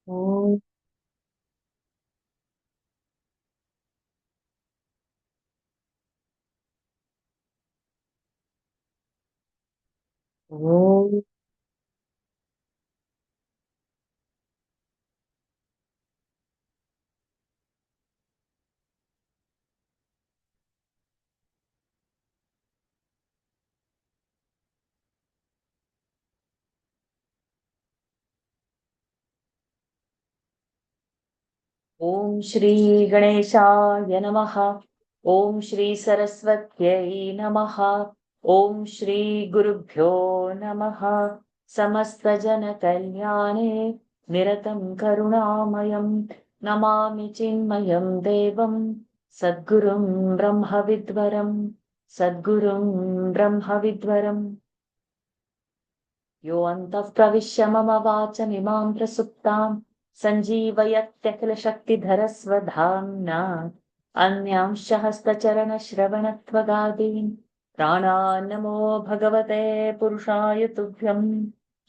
ॐ ॐ ॐ श्री गणेशाय नमः। ॐ श्री सरस्वत्यै नमः। ॐ श्री गुरुभ्यो नमः। समस्तजनकल्याणे निरतं करुणामयं नमामि चिन्मयं देवं सद्गुरुं ब्रह्मविद्वरं सद्गुरुं ब्रह्मविद्वरम्। यो अन्तः प्रविश्य मम वाचमिमां प्रसुप्तां सञ्जीवयत्यखिलशक्तिधरस्वधाम्ना अन्यांश्च हस्तचरणश्रवणत्वगादीन् प्राणान्नमो भगवते पुरुषाय तुभ्यम्।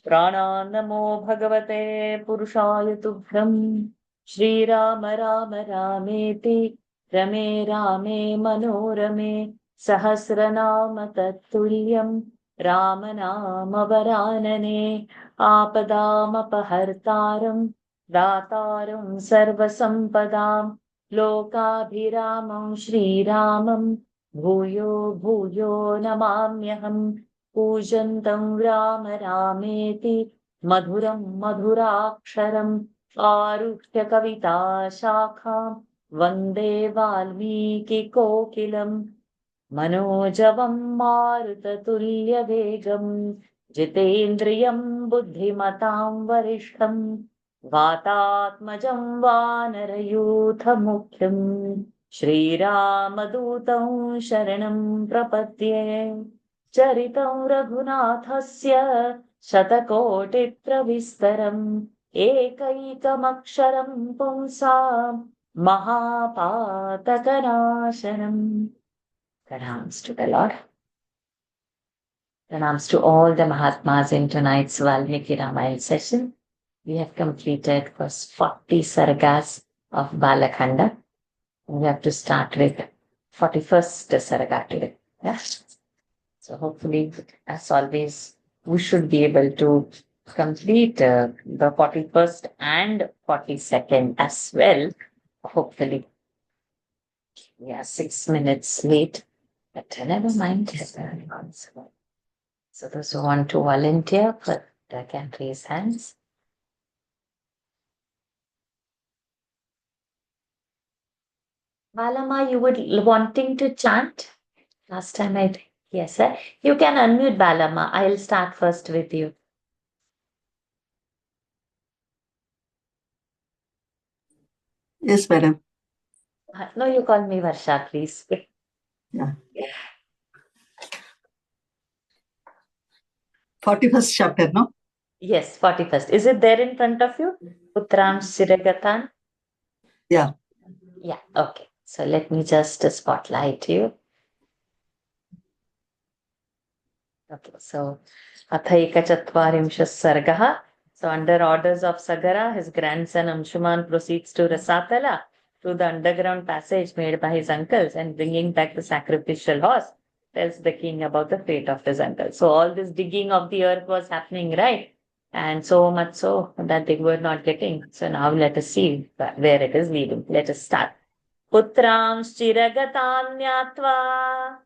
प्राणान्नमो भगवते पुरुषाय तुभ्यम्। श्रीराम राम रामेति रमे रामे मनोरमे सहस्रनाम तत्तुल्यम् रामनामवरानने। आपदामपहर्तारं दातारं सर्वसम्पदां लोकाभिरामं श्रीरामं भूयो भूयो नमाम्यहम्। पूजन्तं राम रामेति मधुरं मधुराक्षरम् आरुह्य कविता शाखां वन्दे वाल्मीकिकोकिलम्। मनोजवं मारुततुल्यवेगं जितेन्द्रियं बुद्धिमतां वरिष्ठं वातात्मजं वानरयूथमुख्यं श्रीरामदूतं शरणं प्रपद्ये। चरितं रघुनाथस्य शतकोटिप्रविस्तरम् एकैकमक्षरं पुंसां महापातकनाशनम्। Pranams to the Lord. Pranams to all the Mahatmas in tonight's Valmiki Ramayana session. We have completed first 40 sargas of Balakanda. We have to start with 41st sarga today. Yes. So hopefully, as always, we should be able to complete the 41st and 42nd as well. Hopefully. We are 6 minutes late. But never mind. So those who want to volunteer for can raise hands. Balama, you would wanting to chant? Last time I did. Yes, sir. You can unmute Balama. I'll start first with you. Yes, madam. No, you call me Varsha, please. Yeah. 41st chapter, no? Yes, 41st. Is it there in front of you? Putram Siragatan? Yeah. Yeah, okay. So let me just spotlight you. Okay, so Athaika Chatvarimshas Sargaha. So under orders of Sagara, his grandson Anshuman proceeds to Rasatala through the underground passage made by his uncles and bringing back the sacrificial horse, tells the king about the fate of his uncle. So all this digging of the earth was happening, right? And so much so that they were not getting. So now let us see where it is leading. Let us start. Putram Shiragatan Nyatva.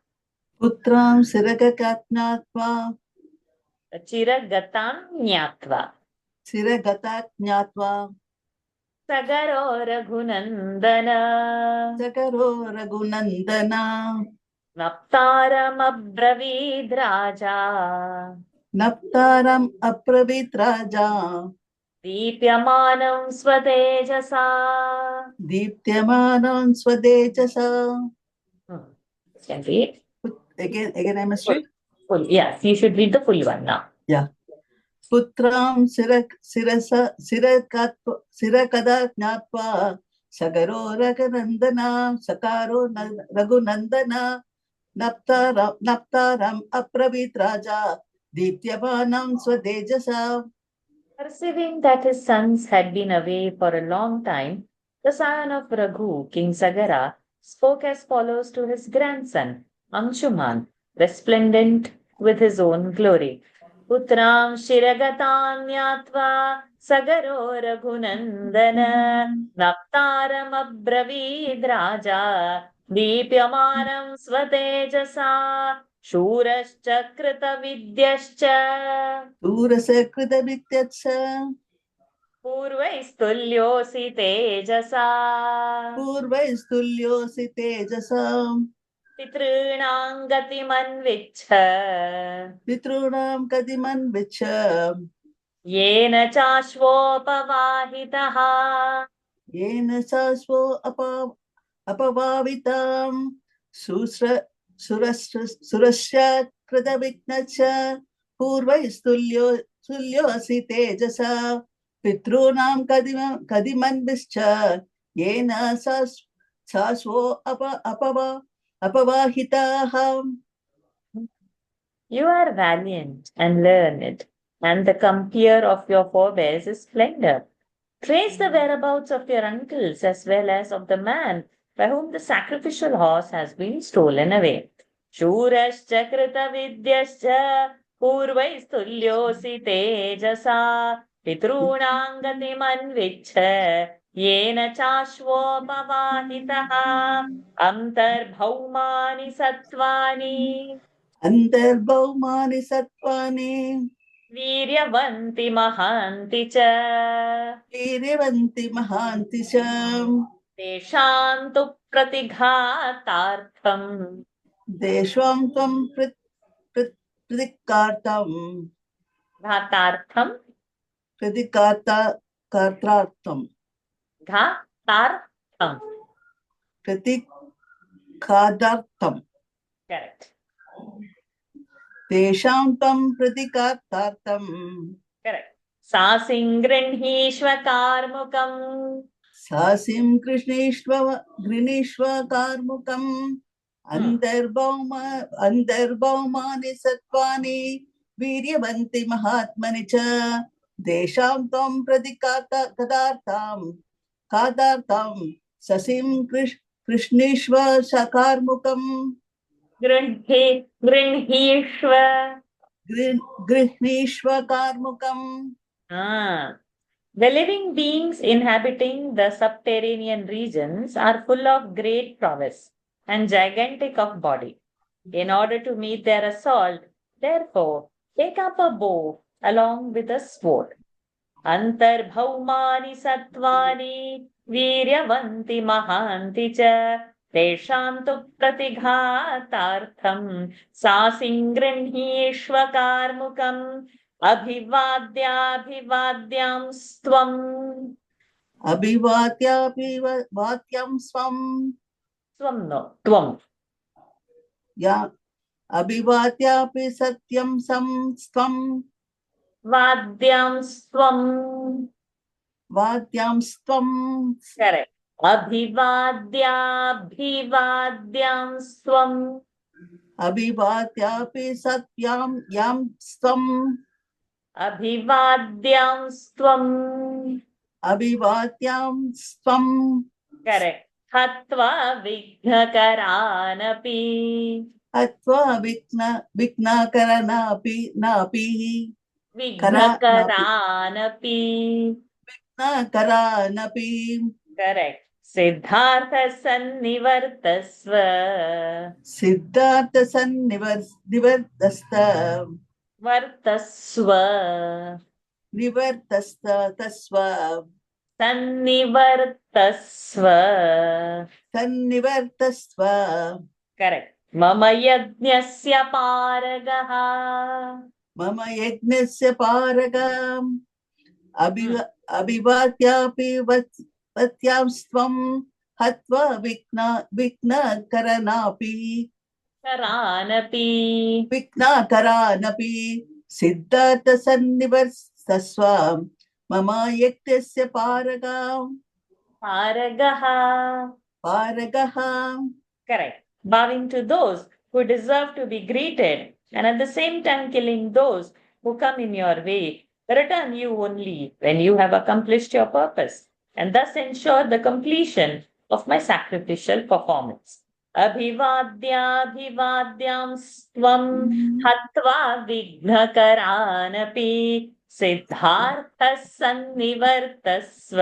Putram Siragatatnatva. Chiragatan Nyatva. Siragatඥatva. Sagaro Raghunandana. Sagaro Raghunandana. Naptaram Abbravid Raja. Naptaram Apravit Raja. Deepyamanam Svatejasa. Deeptyamanam Swadejasa. Can read. Again I must read? Full. Yes, you should read the full one now. Yeah. Putram Sirakadatඥatva. Sagaro Raghunandana. Sakaro Raghunandana. Naptaram Apravit Raja. Deeptyamanam Swadejasa. Perceiving that his sons had been away for a long time, the son of Raghu, King Sagara, spoke as follows to his grandson, Anshuman, resplendent with his own glory. Putram Shiragatam Nyatva Sagaro Raghunandana Naptaram Abbravid Raja Deepyamanam Svatejasa Shurascha Krita Vidyascha दूरसकृतवित्यत्स पूर्वैस्तुल्योऽसि तेजसा पूर्वैस्तुल्योऽसि तेजसाम् पितॄणां गतिमन्विच्छ पितॄणां कदिमन्विच्छ येन चाश्वोपवाहितः येन शाश्वो अपवावितां सुरस्य कृतविघ्नश्च तुल्योऽसि तेजसा पितॄणां कदिमन्विश्च येन शाश्वो अपवाहिताः. You are valiant and learned, and the compeer of your forebears is splendor. Trace the whereabouts of your uncles as well as of the man by whom the sacrificial horse has been stolen away. Shurascha krita vidyascha purvaistulyosि tejasa pitrunam gatimanvichcha yena chashvopavahitaha antarbhaumani sattvani अन्तर्भौमानि सत्त्वानि वीर्यवन्ति महान्ति च वीर्यवन्ति महान्ति च तेषां तु प्रतिघातार्थम् देष्वां त्वं प्रतिकार्ताम् घातार्थम् प्रतिकार्तार्थम् घातार्थम् प्रतिकादार्थम् correct तेषां त्वं प्रतिकार्तार्थम् correct सासिं गृह्णीष्व कार्मुकम् सासिं गृणीष्व कार्मुकम् अन्तर्भौमानि सत्त्वानि वीर्यवन्ति महात्मनि च देशां त्वं कादार्थं ससिं कृष्णीष्व सकार्मुकम् गृह्णीष्व कार्मुकम्. The living beings inhabiting the subterranean regions are full of great prowess and gigantic of body. In order to meet their assault, therefore, take up a bow along with a sword. Antarbhaumani sattvani viryavanti mahanti cha tesham tu pratighatartham sasim grinhishva karmukam अभिवाद्याभिवाद्यां स्वम् अभिवाद्याभिवाद्यां स्वम् स्वं नो त्वं या अभिवाद्यापि सत्यं स्वं वाद्यां स्वम् correct अभिवाद्याभिवाद्यां स्वम् अभिवाद्यापि सत्यां यां स्वम् अभिवाद्यां स्वम् करेक्ट हत्वा विघ्नकरानपि विघ्नकरनापि करेक्ट सिद्धार्थ सन्निवर्तस्व वर्तस्व सन्निवर्तस्व करेक्ट मम यज्ञस्य पारगः अभिवाद्यापि वत्यां स्वं हत्वा विघ्नकरानपि सिद्धार्थ सन्निवर्तस्व मम यज्ञस्य पारगः. Correct. Bowing to those who deserve to be greeted and at the same time killing those who come in your way. return you only when you have accomplished your purpose, and thus ensure the completion of my sacrificial performance. अभिवाद्याभिवाद्यां स्त्वं हत्वा विघ्नकरानपि सिद्धार्थः सन्निवर्तस्व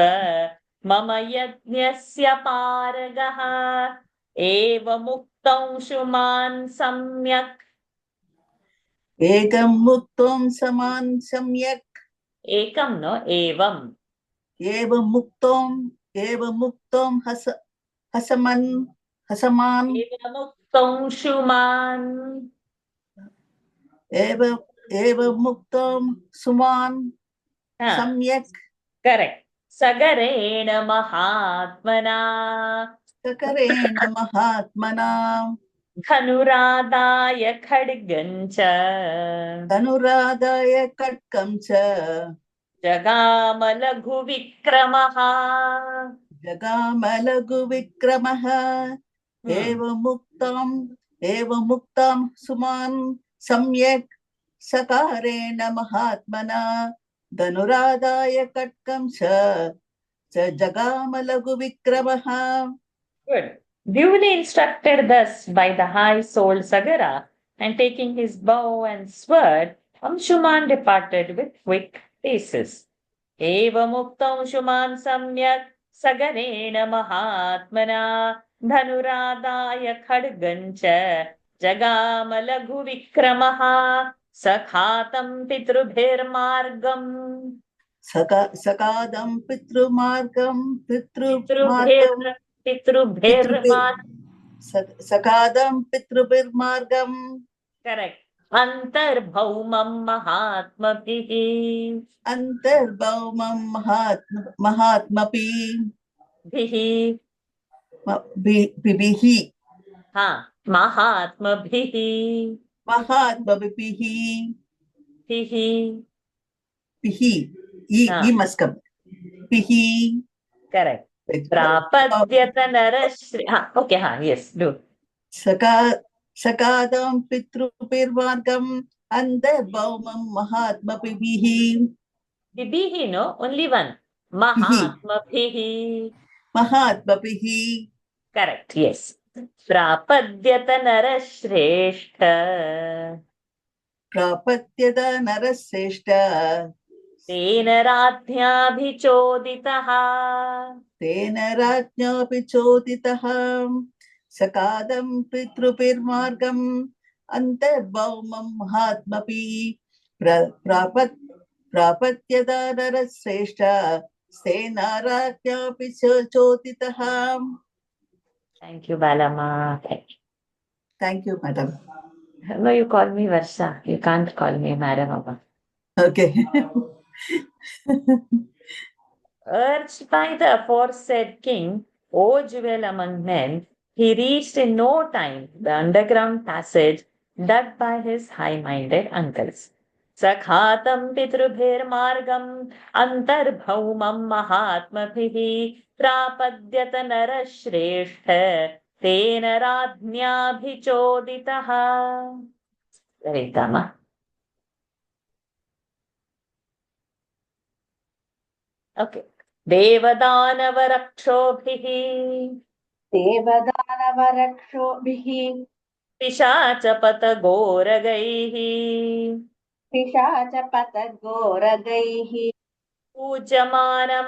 मम यज्ञस्य पारगः एवमुक्तं शुमान् सम्यक् एकं मुक्तं समान सम्यक् एकं नो एवम् एवमुक्तं हसमन् हसमान् एवमुक्तं शुमान् एवमुक्तं सुमान् सम्यक् करेक्ट सगरेण महात्मना सकरेण महात्मना धनुरादाय खड्गञ्च धनुरादाय खड्गं च जगामलघुविक्रमः जगामलघुविक्रमः एवमुक्तं सुमान् सम्यक् सकारेण महात्मना धनुरादाय खड्गं च जगामलघुविक्रमः. Good. Duly instructed thus by the high-souled Sagara, and taking his bow and sword, Anshuman departed with quick paces. Evamuktam Anshuman samyak Sagarena Mahatmana Dhanuradaya Khadgancha Jagamalaghu Vikramaha Sakhatam Pitrubhirmargam सकादं पितृमार्गं सकादं पितृभिर्मार्गं करेक्ट अंतर्भौमं महात्मभिः अंतर्भौमं महात्मभिः बिभिः हाँ महात्मभिः बिभिः हाँ ई must come बिहि करेक्ट प्रापद्यत नरश्री हाँ ओके हाँ यस डू सकादं पितृभिर्मार्गं अंतर्भौमं महात्मभिः बिभिः नो ओनली वन महात्मभिः करेक्ट यस प्रापद्यत नरश्रेष्ठ तेन राज्ञाभिचोदितः सकादं पितृभिर्मार्गम् अंतर्भौमं महात्मभिः प्रापत्यदा नरश्रेष्ठ तेन राज्ञाभिचोदितः. Thank you, Balama. Thank you, madam. No, you call me Varsha. You can't call me Madam. Okay. Urged by the aforesaid king, O jewel among men, he reached in no time the underground passage dug by his high-minded uncles. Sakhatam pitrubhir margam antarbhaumam mahatmabhihi prapadyata narashrestha tena radnyabhichoditaha. Very Tama. Okay. देवदानवरक्षोभिः पिशाचपतघोरगैः पूज्यमानं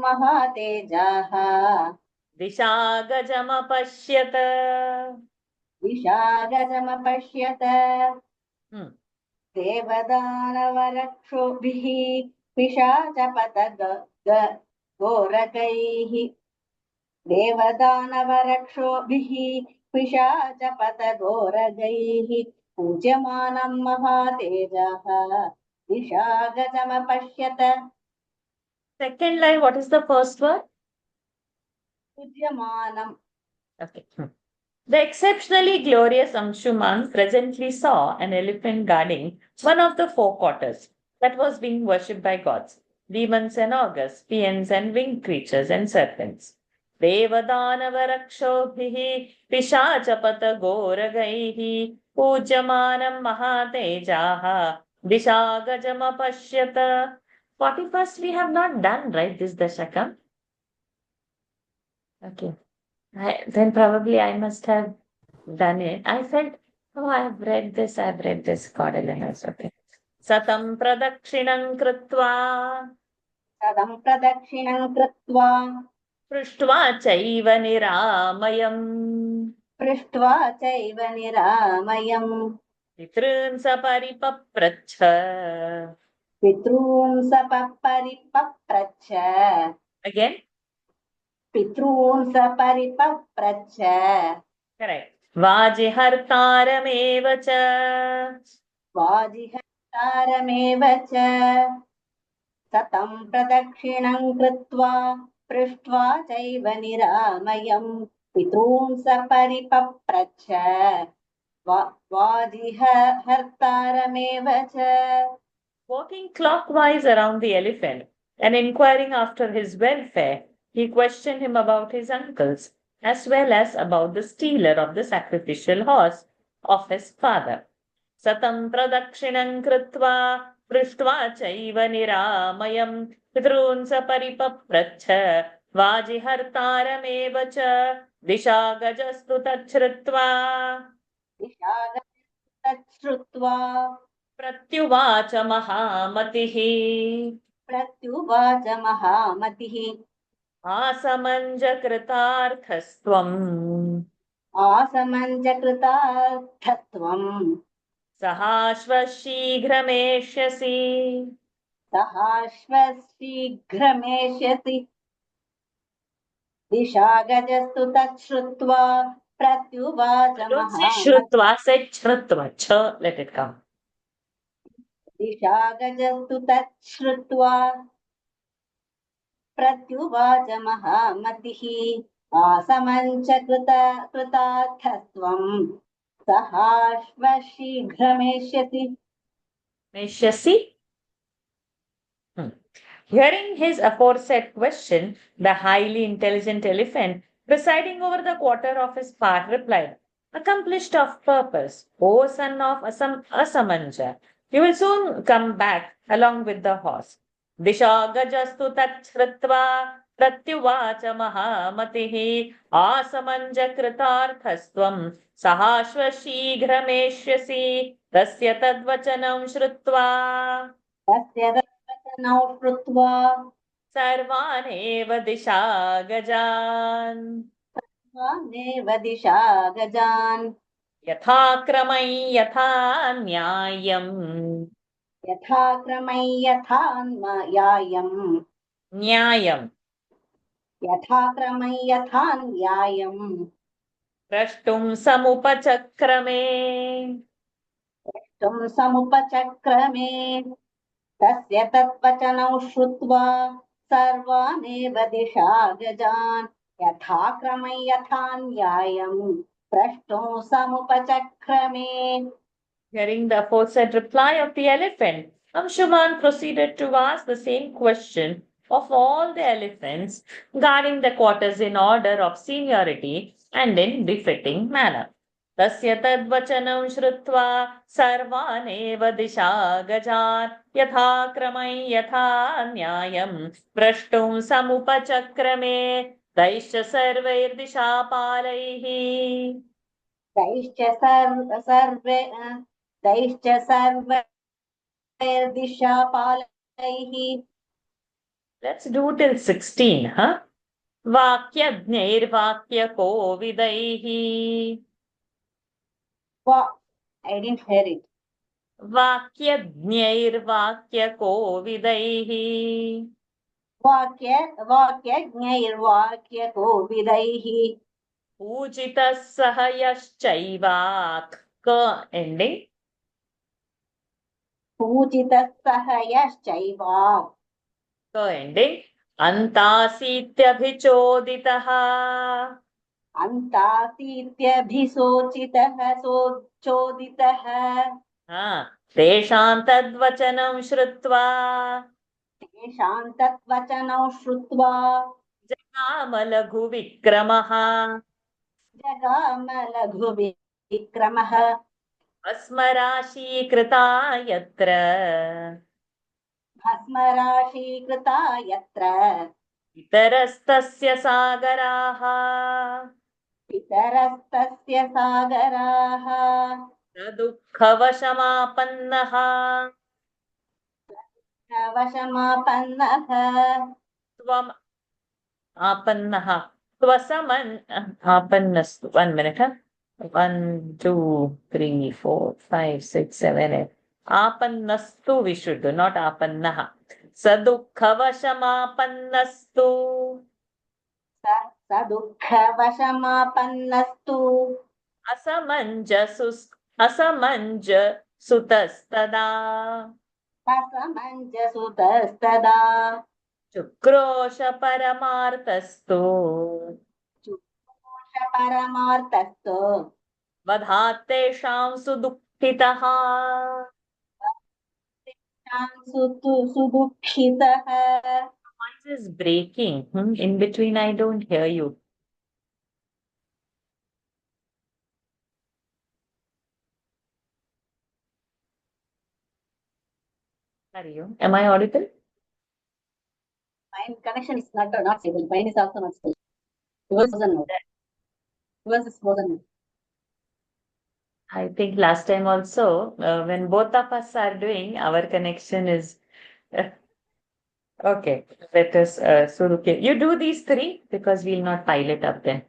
महातेजाः दिशागजमपश्यत देवदानवरक्षोभिः पिशाचपतघोरगैः पूज्यमानं महातेजाः दिशागजमपश्यत. Second line, what is the first word? पूज्यमानं. Okay. The exceptionally glorious Anshuman presently saw an elephant guarding one of the four quarters that was being worshipped by gods, demons and augurs, fiends and winged creatures and serpents. Devadanavarakshobhihi pishachapata goragaihi पूज्यमानं महातेजाः दिशागजमपश्यत. 41st we have not done, right, this dashakam? Okay. Then probably I must have done it. I felt, oh, I've read this, Cordelia. Okay. Satam pradakshinam kritva तदं प्रदक्षिणं कृत्वा पृष्ट्वा चैव निरामयम् पृष्ट्वा चैव निरामयम् पितॄन् सपरिपप्रच्छ पितॄन् सपरिपप्रच्छ again. पितॄन् सपरिपप्रच्छ Correct. वाजिहर्तारमेव च वाजिहर्तारमेव च सतं प्रदक्षिणं कृत्वा पृष्ट्वा चैव निरामयम् पितॄन् सपरिपप्रच्छ वाजिहर्तारमेव च. Walking clockwise around the elephant and inquiring after his welfare, he questioned him about his uncles, as well as about the stealer of the sacrificial horse of his father. Satam pradakshinam kritva पृष्ट्वा चैव निरामयम् पितॄन् सपरिपप्रच्छ वाजिहर्तारमेव च दिशागजस्तु तच्छ्रुत्वा तच्छ्रुत्वा प्रत्युवाच महामतिः प्रत्युवाच महामतिः आसमञ्जकृतार्थस्त्वम् आसमञ्जकृतार्थत्वम् सहाश्वशीघ्रमेष्यसि सहाश्वशीघ्रमेष्यसि दिशागजस्तु तच्छ्रुत्वा प्रत्युवाच Don't say महामतिः श्रुत्वा, say श्रुत्वा. Ch, let it come. दिशागजस्तु तच्छ्रुत्वा प्रत्युवाच महामतिः कृतार्थत्वम् सहाश्वशीघ्रमेष्यसि. Meshyasi? Hearing his aforesaid question, the highly intelligent elephant, presiding over the quarter of his part, replied, accomplished of purpose, O son of Asamanja, you will soon come back along with the horse. Dishagajastu tachritva pratyuvacha mahamatihi asamanja kritarthastvam sahashvashigrameshyasi tasya tadvachanam shrutva तस्य वचनं श्रुत्वा सर्वानेव दिशागजान् स्वानेव दिशा गजान् यथाक्रमै यथा न्यायम् यथाक्रमै यथा न्यायम् न्यायम् यथाक्रमै यथा न्यायम् द्रष्टुं समुपचक्रमे तुं समुपचक्रमे तस्य तद्वचनं श्रुत्वा सर्वानेव दिशा गजान् यथाक्रमै यथा न्यायम् प्रष्टुं समुपचक्रमे. Hearing the aforesaid reply of the elephant, Anshuman proceeded to ask the same question of all the elephants, guarding the quarters in order of seniority and in befitting manner. तस्य तद्वचनं श्रुत्वा सर्वानेव दिशा गजान् यथाक्रमै यथा न्यायं प्रष्टुं समुपचक्रमे तैश्च सर्वैर्दिशापालैः दैश्च सर्वैर्दिशापालैः. Let's do till 16, huh? वाक्यज्ञैर्वाक्यकोविदैः I didn't hear it. वाक्यज्ञैर्वाक्यकोविदैः वाक्यज्ञैर्वाक्यकोविदैः पूजितः सह यश्चैवाक् क ending पूजितः सह यश्चैवाक् क ending अन्तासीत्यभिचोदितः अन्तासीत्यभिशोचितः चोदितः तेषां तद्वचनं श्रुत्वा तेषां तद्वचनं श्रुत्वा जगाम लघुविक्रमः जगाम लघुविक्रमः भस्मराशीकृता यत्र भस्मराशीकृता यत्र इतरस्तस्य सागराः पितरस्तस्य सागराः दुःखवशमापन्नः वशमापन्नः त्वम् आपन्नः त्वसमन् आपन्नस्तु 1 minute 1 2 3 4 5 6 7 8 आपन्नस्तु we should do not आपन्नः सदुःखवशमापन्नस्तु स दुःखवशमापन्नस्तु असमञ्जसुतस्तदा असमञ्जसुतस्तदा चुक्रोश परमार्थस्तु परमार्थस्तु वधात् तेषां सुदुःखितः सुदुःखितः voice is breaking. In between, I don't hear you. Are you? Am I audible? Mine connection is not stable. Mine is also not stable. Yours is frozen now. Yours is frozen now. I think last time also, when both of us are doing, our connection is okay. Let us Suruke. You do these 3 because we'll not pile it up then.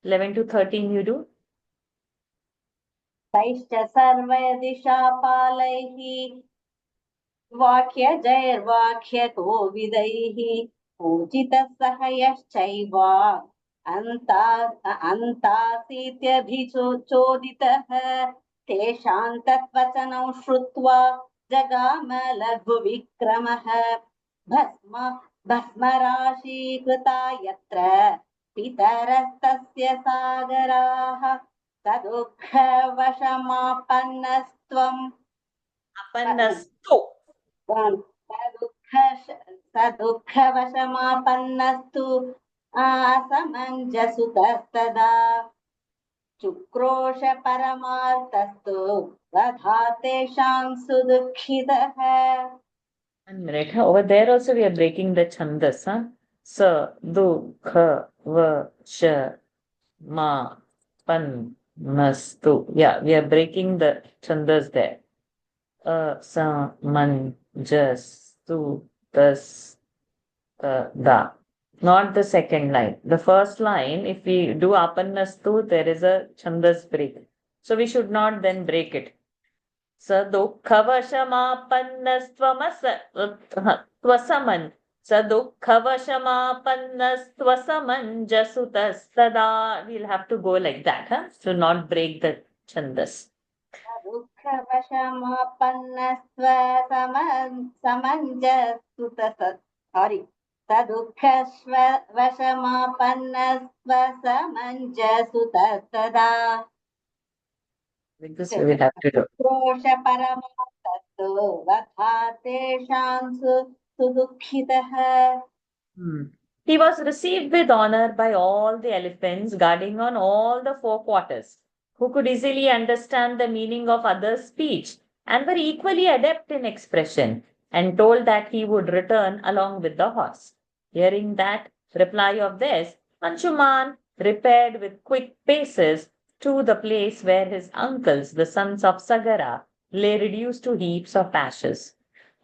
11 to 13 you do. तैश्च सर्वदिशापालैः वाक्यजैर्वाक्यकोविदैः पूजितः सह यश्चैव अन्तासीत्यभिचोदितः तेषां तत्वचनं श्रुत्वा जगाम लघुविक्रमः भस्मराशीकृता यत्र पितरस्तस्य सागराः सदुःखवशमापन्नस्त्वम् Apannastu. सदुःखवशमापन्नस्तु असमञ्जसुतस्तदा चुक्रोश परमार्थस्तु तथा तेषां सुदुःखितः 1 minute. Over there also we are breaking the chandas. Sa, du, kha, va, sha, ma, pan, nastu. Yeah, we are breaking the chandas there. Sa, man, jas, tu, tas, da. Not the second line. The first line, if we do apannastu, there is a chandas break. So we should not then break it. Tvasam Sadukhavashamapannastvasam we'll have to go like that, so not break the chandas. सदुःखवशमापन्नस्त्वसमञ्जसुतस्तदा This we will have to do. क्रोश परमार्थस्तु वधा तेषां सुदुःखितः He was received with honor by all the elephants guarding on all the 4 quarters, who could easily understand the meaning of others' speech and were equally adept in expression, and told that he would return along with the horse. Hearing that reply of theirs, Anshuman repaired with quick paces to the place where his uncles, the sons of Sagara, lay reduced to heaps of ashes.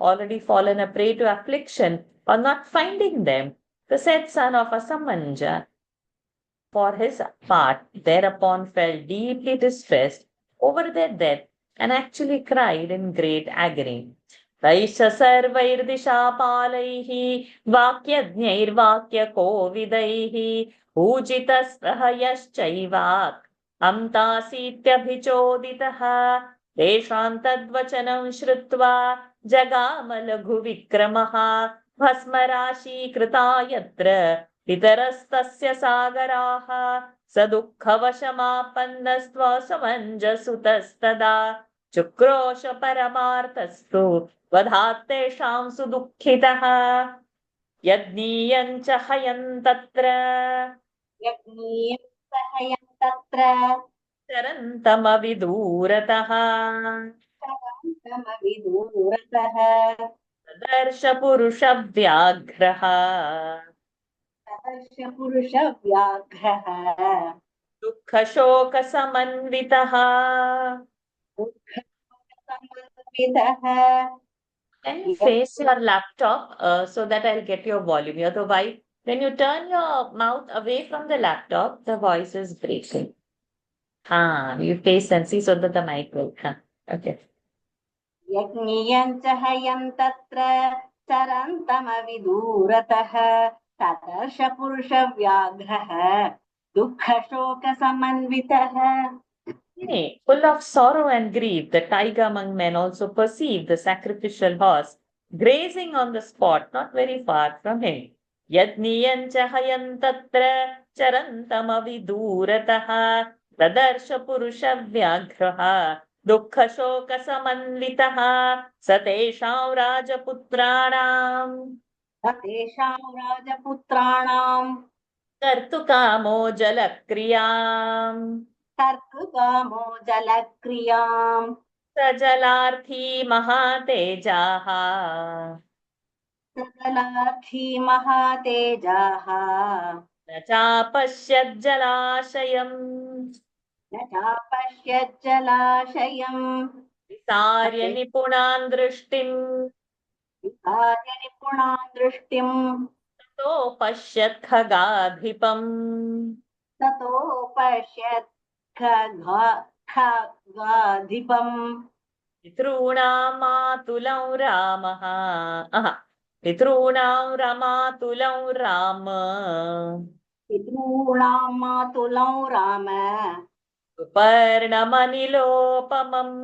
Already fallen a prey to affliction on not finding them, the said son of Asamanja, for his part, thereupon felt deeply distressed over their death and actually cried in great agony. Taisha sarvairdishapalayhi vakyajnairvakyakovidaihi ऊजितस्तः अम्तासीत्यभिचोदितः तेषां तद्वचनं श्रुत्वा जगाम लघुविक्रमः भस्मराशीकृता यत्र पितरस्तस्य सागराः सदुःखवशमापन्नस्त्वसमञ्जसुतस्तदा चुक्रोश परमार्थस्तु वधात् तेषां सुदुःखितः यज्ञीयं च हयं तत्र यज्ञीयं च हयं तत्र चरन्तमविदूरतः तमविदूरतः ददर्श पुरुषव्याघ्रः तदर्श पुरुषव्याघ्रः दुःखशोकसमन्वितः. दुःखसमन्वितः Can you face your laptop so that I'll get your volume? You're the wife. When you turn your mouth away from the laptop, the voice is breaking. You face and see so that the mic will. Okay. यज्ञियं च हयं तत्र चरन्तमविदूरतः तदर्श पुरुषव्याघ्रः दुःखशोकसमन्वितः. Nay, full of sorrow and grief, the tiger among men also perceived the sacrificial horse grazing on the spot not very far from him. Yadniyancha hayan tatra charantamaviduratah tadarsha purusha vyaghraha dukkha-shoka samanvitah satesham rajaputranam तेषां राजपुत्राणां kartukamo jalakriyam कर्तुकामो जलक्रियां सजलार्थी महातेजाः सकलार्थी महातेजाः न चापश्यज्जलाशयम् न चापश्यत् जलाशयम् विसार्य निपुणान् दृष्टिम् विहार्य निपुणां दृष्टिम् ततो पश्यत् खगाधिपम् ततो पश्यत् खगाधिपम् पितॄणां मातुलं रामः पितॄणां रमातुलं राम पितॄणां मातुलं Ram सुपर्णमनिलोपमम्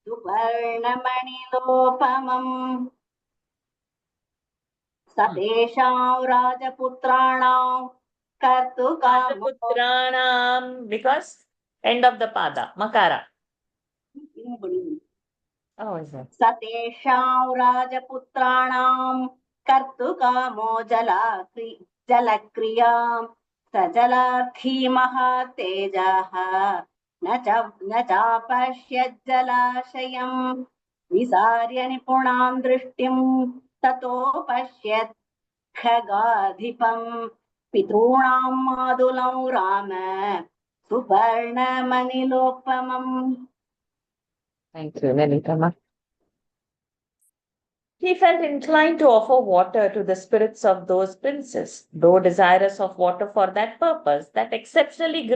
सुवर्णमणिलोपमम् सतेषां राजपुत्राणां कर्तुकामो Rajaputranam, because end of the pada, makara. Oh, is it? सतेषां राजपुत्राणां कर्तुकामो जलक्रियां सजलार्थी महातेजाः न चापश्यत् जलाशयम् विसार्य निपुणां दृष्टिं ततो पश्यत् खगाधिपम् पितॄणां मातुलं Ram सुवर्णमणिलोपमम्. Thank you, Lalitama. He felt inclined to offer water to the spirits of those princes. Though desirous of water for that purpose, that exceptionally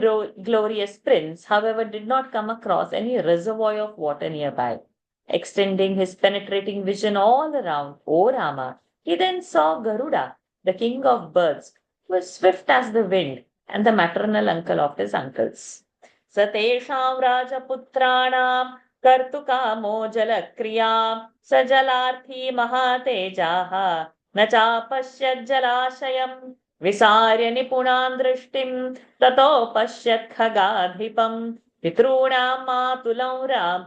glorious prince, however, did not come across any reservoir of water nearby. Extending his penetrating vision all around, O Rama, he then saw Garuda, the king of birds, who was swift as the wind and the maternal uncle of his uncles. Satesham Rajaputranam कर्तुकामो जलक्रियां सजलार्थी महातेजाः न चापश्यज्जलाशयम् विसार्य निपुणां दृष्टिं ततो पश्यत् खगाधिपम् पितॄणां मातुलं Ram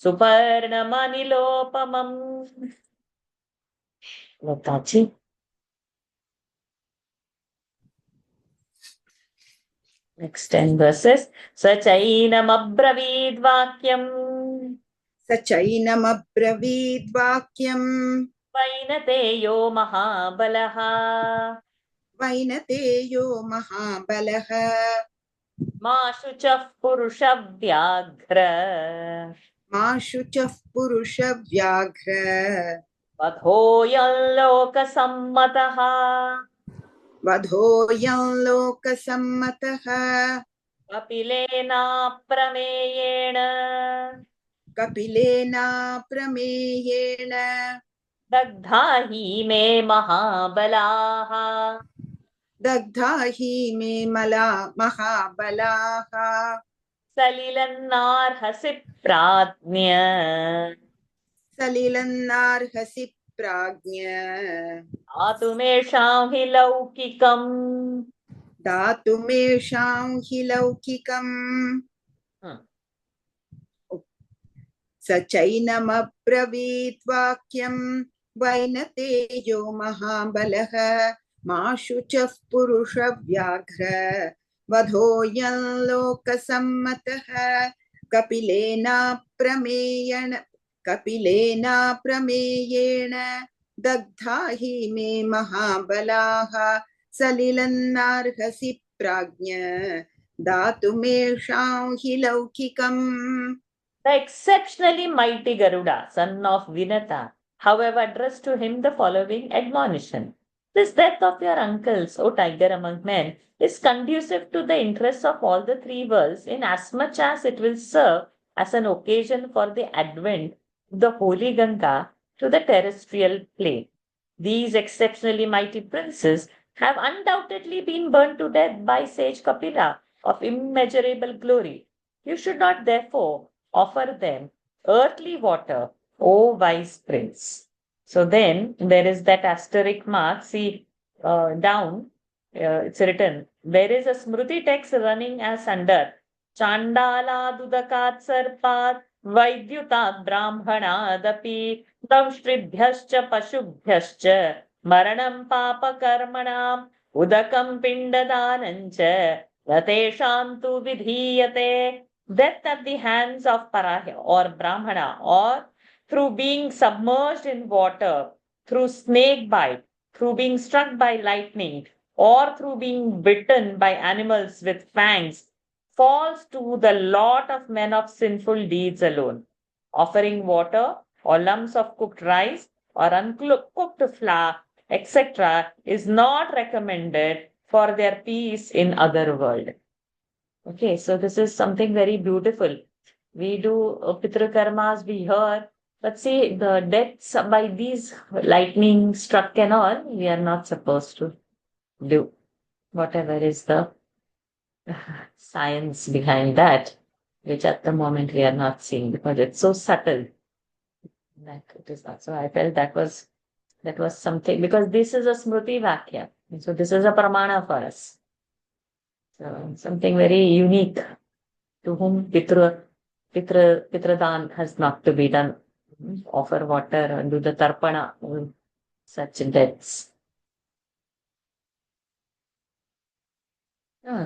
सुपर्णमनिलोपमम्. Lata ji. Next 10 verses. Sachainam vakyam. सचैनमब्रवीद् वाक्यम् वैनतेयो महाबलः वैनतेयो महाबलः मा शुचः पुरुषव्याघ्र मा शुचः पुरुषव्याघ्र वधोऽयं लोकसम्मतः वधोऽयं लोकसम्मतः कपिलेना प्रमेयेण दग्धा हि मे महाबलाः दग्धा हि मे महाबलाः सलिलन्नार्हसि प्राज्ञ दातुमेषां हि लौकिकम् सचैनमब्रवीत् वाक्यम् वैनतेयो महाबलः मा शुचः पुरुषव्याघ्र वधोऽयं लोकसम्मतः कपिलेनाप्रमेयेण दग्धा हि मे महाबलाः सलिलन्नार्हसि प्राज्ञ दातुमेषां हि लौकिकम्. The exceptionally mighty Garuda, son of Vinata, however, addressed to him the following admonition. This death of your uncles, O tiger among men, is conducive to the interests of all the three worlds, inasmuch as it will serve as an occasion for the advent of the holy Ganga to the terrestrial plane. These exceptionally mighty princes have undoubtedly been burned to death by sage Kapila of immeasurable glory. You should not, therefore, offer them earthly water, O wise prince. So then there is that asterisk mark. See, down, it's written, there is a Smruti text running as under Chandala Dudakat Sarpat Vaidyutat Brahmanadapi Damshtribhyascha Pashubhyascha Maranam Papa Karmanam Udakam Pindadanancha Rateshantu Vidhiyate. Death at the hands of Parahya or Brahmana, or through being submerged in water, through snake bite, through being struck by lightning, or through being bitten by animals with fangs, falls to the lot of men of sinful deeds alone. Offering water or lumps of cooked rice or uncooked flour, etc., is not recommended for their peace in other world. Okay, so this is something very beautiful. We do Pitra Karmas, we hear, but see, the deaths by these lightning struck and all, we are not supposed to do. Whatever is the science behind that, which at the moment we are not seeing because it's so subtle that it is not. So I felt that was something, because this is a Smruti Vakya. So this is a Pramana for us. So something very unique, to whom Pitradan has not to be done. Offer water and do the tarpana, such deaths.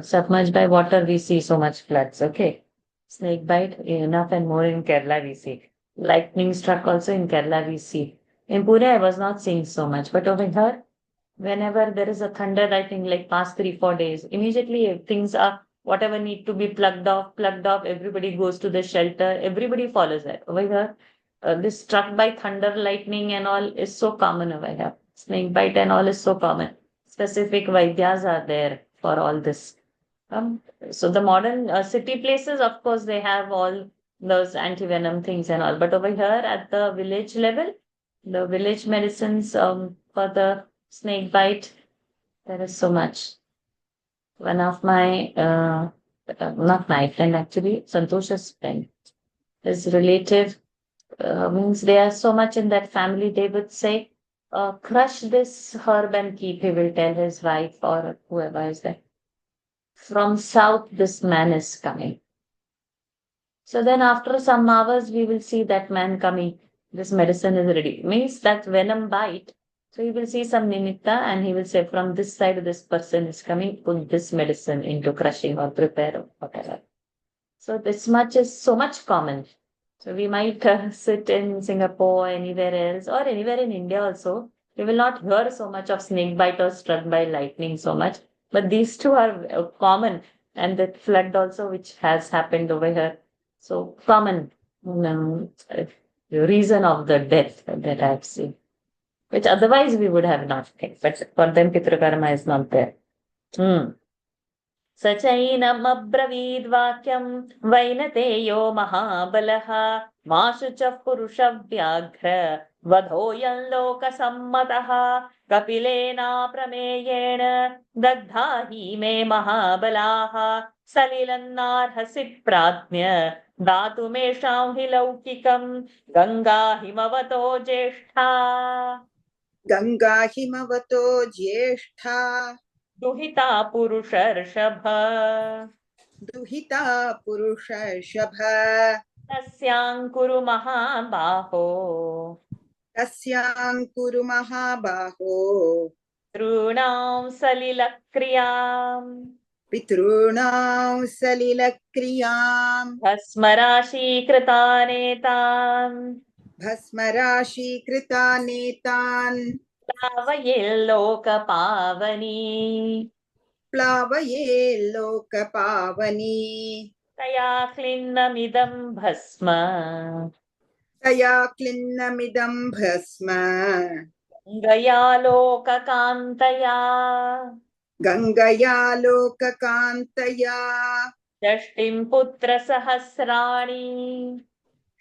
Submerged by water, we see so much floods. Okay. Snake bite, enough and more in Kerala we see. Lightning struck also in Kerala we see. In Pune, I was not seeing so much, but over here, whenever there is a thunder, I think like past 3-4 days, immediately things are, whatever need to be plugged off, everybody goes to the shelter, everybody follows that. Over here, this struck by thunder, lightning and all is so common over here. Snake bite and all is so common. Specific Vaidyas are there for all this. So the modern city places, of course, they have all those anti-venom things and all. But over here at the village level, the village medicines for the snake bite, there is so much. One of my, not my friend actually, Santosha's friend, his relative, means they are so much in that family, they would say, crush this herb and keep, he will tell his wife or whoever is there. From south, this man is coming. So then after some hours, we will see that man coming. This medicine is ready. Means that venom bite. So you will see some nimitta and he will say, from this side, this person is coming, put this medicine into crushing or prepare or whatever. So this much is so much common. So we might sit in Singapore, anywhere else, or anywhere in India also. We will not hear so much of snake bite or struck by lightning so much. But these two are common. And the flood also, which has happened over here. So common reason of the death that I have seen, which otherwise we would have not taken. But for them, Pitrakarma is not there. Sachainam abbravid vakyam vainateyo mahabalaha mashucha purusha vyaghra vadhoyan loka sammataha kapilena prameyena dagdhahi me mahabalaha salilannarhasi pradnya datumesham hi laukikam ganga himavato jeshtha Ganga हिमवतो ज्येष्ठा दुहिता पुरुषर्षभ तस्यांकुरु महाबाहो तॄणां सलिलक्रियाम् पितॄणां सलिलक्रियां भस्मराशीकृतानेतान् भस्मराशीकृतानेतान् प्लावयेल्लोकपावनी प्लावयेल्लोकपावनी तया क्लिन्नमिदं भस्म तया क्लिन्नमिदं भस्म गया लोककान्तया गङ्गया लोककान्तया षष्टिं पुत्रसहस्राणि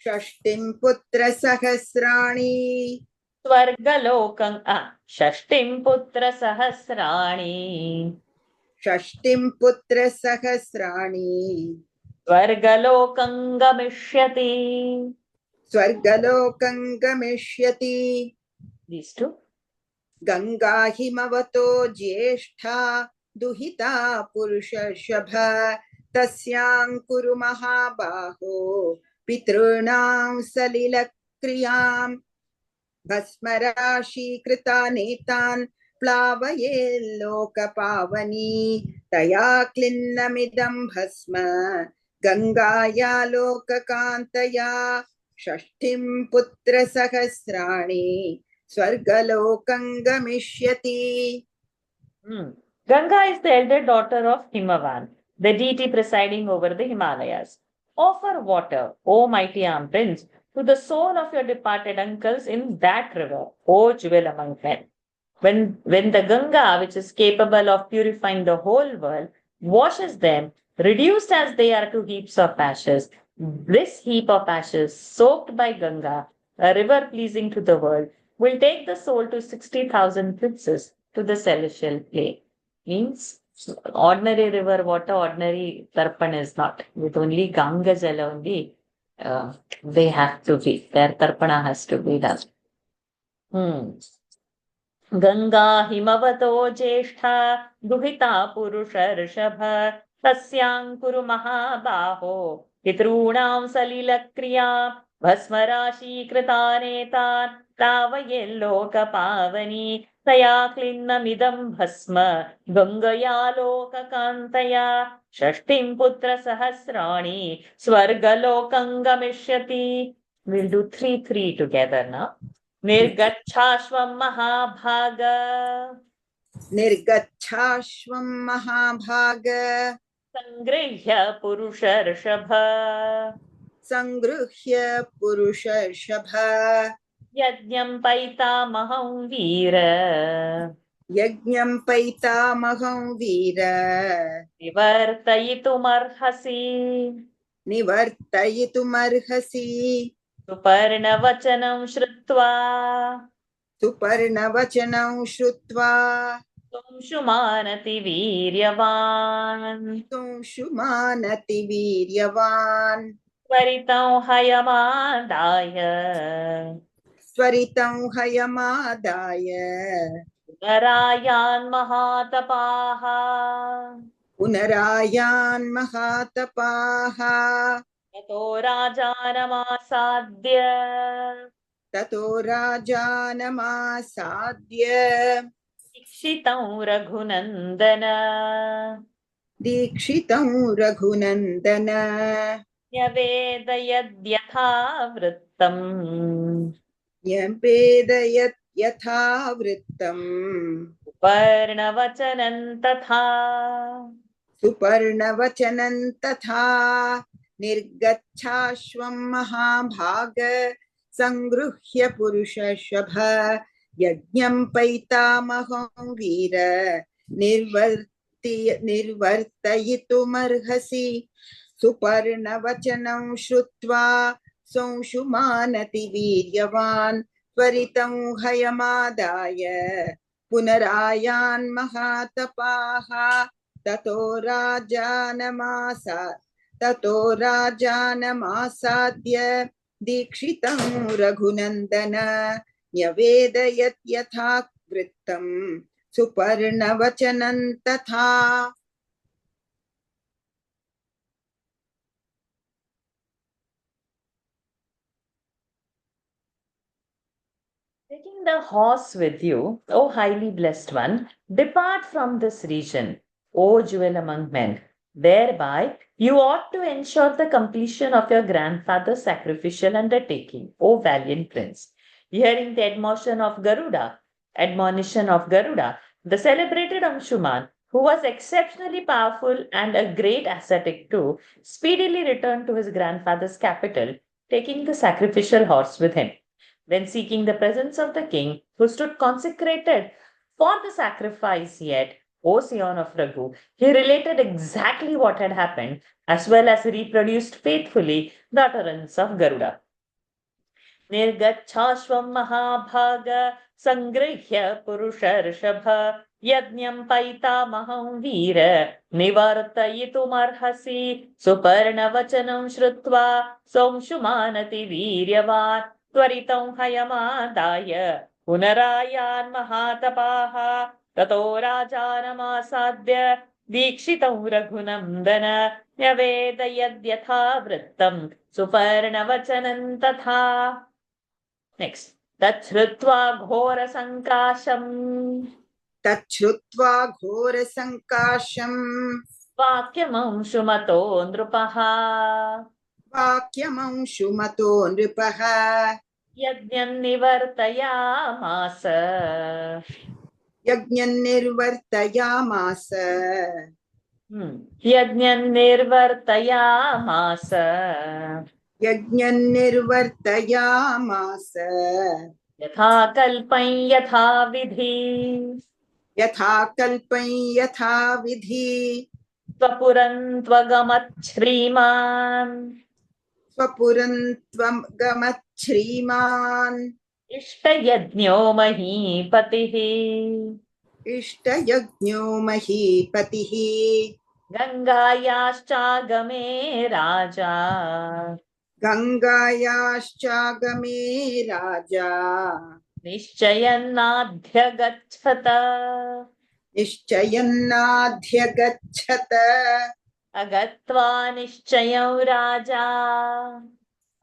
षष्टिं पुत्रसहस्राणि षष्टिं पुत्रसहस्राणि षष्टिं पुत्रसहस्राणि स्वर्गलोकं गमिष्यति. स्वर्गलोकं गमिष्यति These two. गङ्गा हिमवतो ज्येष्ठा दुहिता पुरुषर्षभ तस्यां कुरु महाबाहो पितॄणां सलिलक्रियां भस्मराशीकृता नेतान् प्लावयेल्लोकपावनी तया क्लिन्नमिदं भस्म गङ्गाया लोककान्तया षष्ठिं पुत्रसहस्राणि स्वर्गलोकं गमिष्यति. Ganga is the elder daughter of Himavan, the deity presiding over the Himalayas. Offer water, O mighty arm prince, to the soul of your departed uncles in that river, O jewel among men. When the Ganga, which is capable of purifying the whole world, washes them, reduced as they are to heaps of ashes, this heap of ashes, soaked by Ganga, a river pleasing to the world, will take the soul to 60,000 princes to the celestial plane. Means ordinary river water, ordinary tarpan is not. With only Ganga Jala only, they have to be. Their tarpana has to be done. Ganga himavato jeshta duhita purusha rishabha tasyang kuru mahabaho pitrunam salilakriya भस्मराशी कृतानेतान् तावयेल्लोकपावनी तया क्लिन्नमिदं भस्म गङ्गया लोककान्तया षष्टिं पुत्रसहस्राणि स्वर्गलोकं गमिष्यति. We'll do 3 together now. निर्गच्छाश्वं महाभाग निर्गच्छाश्वं महाभाग संगृह्य पुरुषर्षभ संगृह्य पुरुषर्षभ यज्ञं पैतामहं वीर यज्ञं पैतामहं वीर निवर्तयितुमर्हसि निवर्तयितुमर्हसि सुपर्णवचनं श्रुत्वा सुपर्णवचनं श्रुत्वा तुंशुमानति वीर्यवान् तुंशुमानति वीर्यवान् त्वरितं हयमादाय त्वरितं हयमादाय पुनरायान् महातपाः पुनरायान् महातपाः ततो राजानमासाद्य ततो राजानमासाद्य दीक्षितं रघुनन्दन दीक्षितं रघुनन्दन न्यवेदयद्यथा वृत्तम् न्यवेदयत् यथा वृत्तम् सुपर्णवचनं तथा सुपर्णवचनं तथा निर्गच्छाश्वं महाभाग संगृह्य पुरुषर्षभ यज्ञं पैतामहं वीर निर्वर्तयितुमर्हसि सुपर्णवचनं श्रुत्वा संशुमानति वीर्यवान् त्वरितं हयमादाय पुनरायान् महातपाः ततो राजानमासाद्य दीक्षितं रघुनन्दन न्यवेदयत् यथा वृत्तं सुपर्णवचनं तथा. Taking the horse with you, O highly blessed one, depart from this region. O jewel among men. Thereby, you ought to ensure the completion of your grandfather's sacrificial undertaking, O valiant prince. Hearing the admonition of Garuda, the celebrated Anshuman, who was exceptionally powerful and a great ascetic too, speedily returned to his grandfather's capital, taking the sacrificial horse with him. Then, seeking the presence of the king, who stood consecrated for the sacrifice yet, O Sion of Raghu, he related exactly what had happened, as well as reproduced faithfully the utterance of Garuda. Nirgachashvam Mahabhaga Sangrihya Purusharshapha Yajnam Paitamaham Veera Nivartayitum Suparna Vachanam Shrutva Somshumanati Viryavat Tvaritam Hayamadaya Punarayan Mahatapaha Tato Rajanamasadya Dikshitam Raghunandana Nyavedayadhyatha Vrittam Suparna Vachanam Tatha. Next. Tachrutva Ghora Sankasham Tachrutva Ghora Sankasham Vakyamam Shumato Nrupaha Vakyamam Shumato Nripaha Yajnam Nivartayamasa. Yajnam Nirvartayamasa Yajnam Nirvartayamasa Yajnam Nirvartayamasa Yatha Kalpai Yatha Vidhi Yatha Kalpai Yatha Vidhi Tvapuran Tvagamat Shriman Swapuran Tvam Gamat Shriman Ishtayajnyo Mahipatihi Ishtayajnyo Mahipatihi Gangayashchagame Raja Gangayashchagame Raja Nishchayannadhyagacchata Nishchayannadhyagacchata Agatva Nishchayam Raja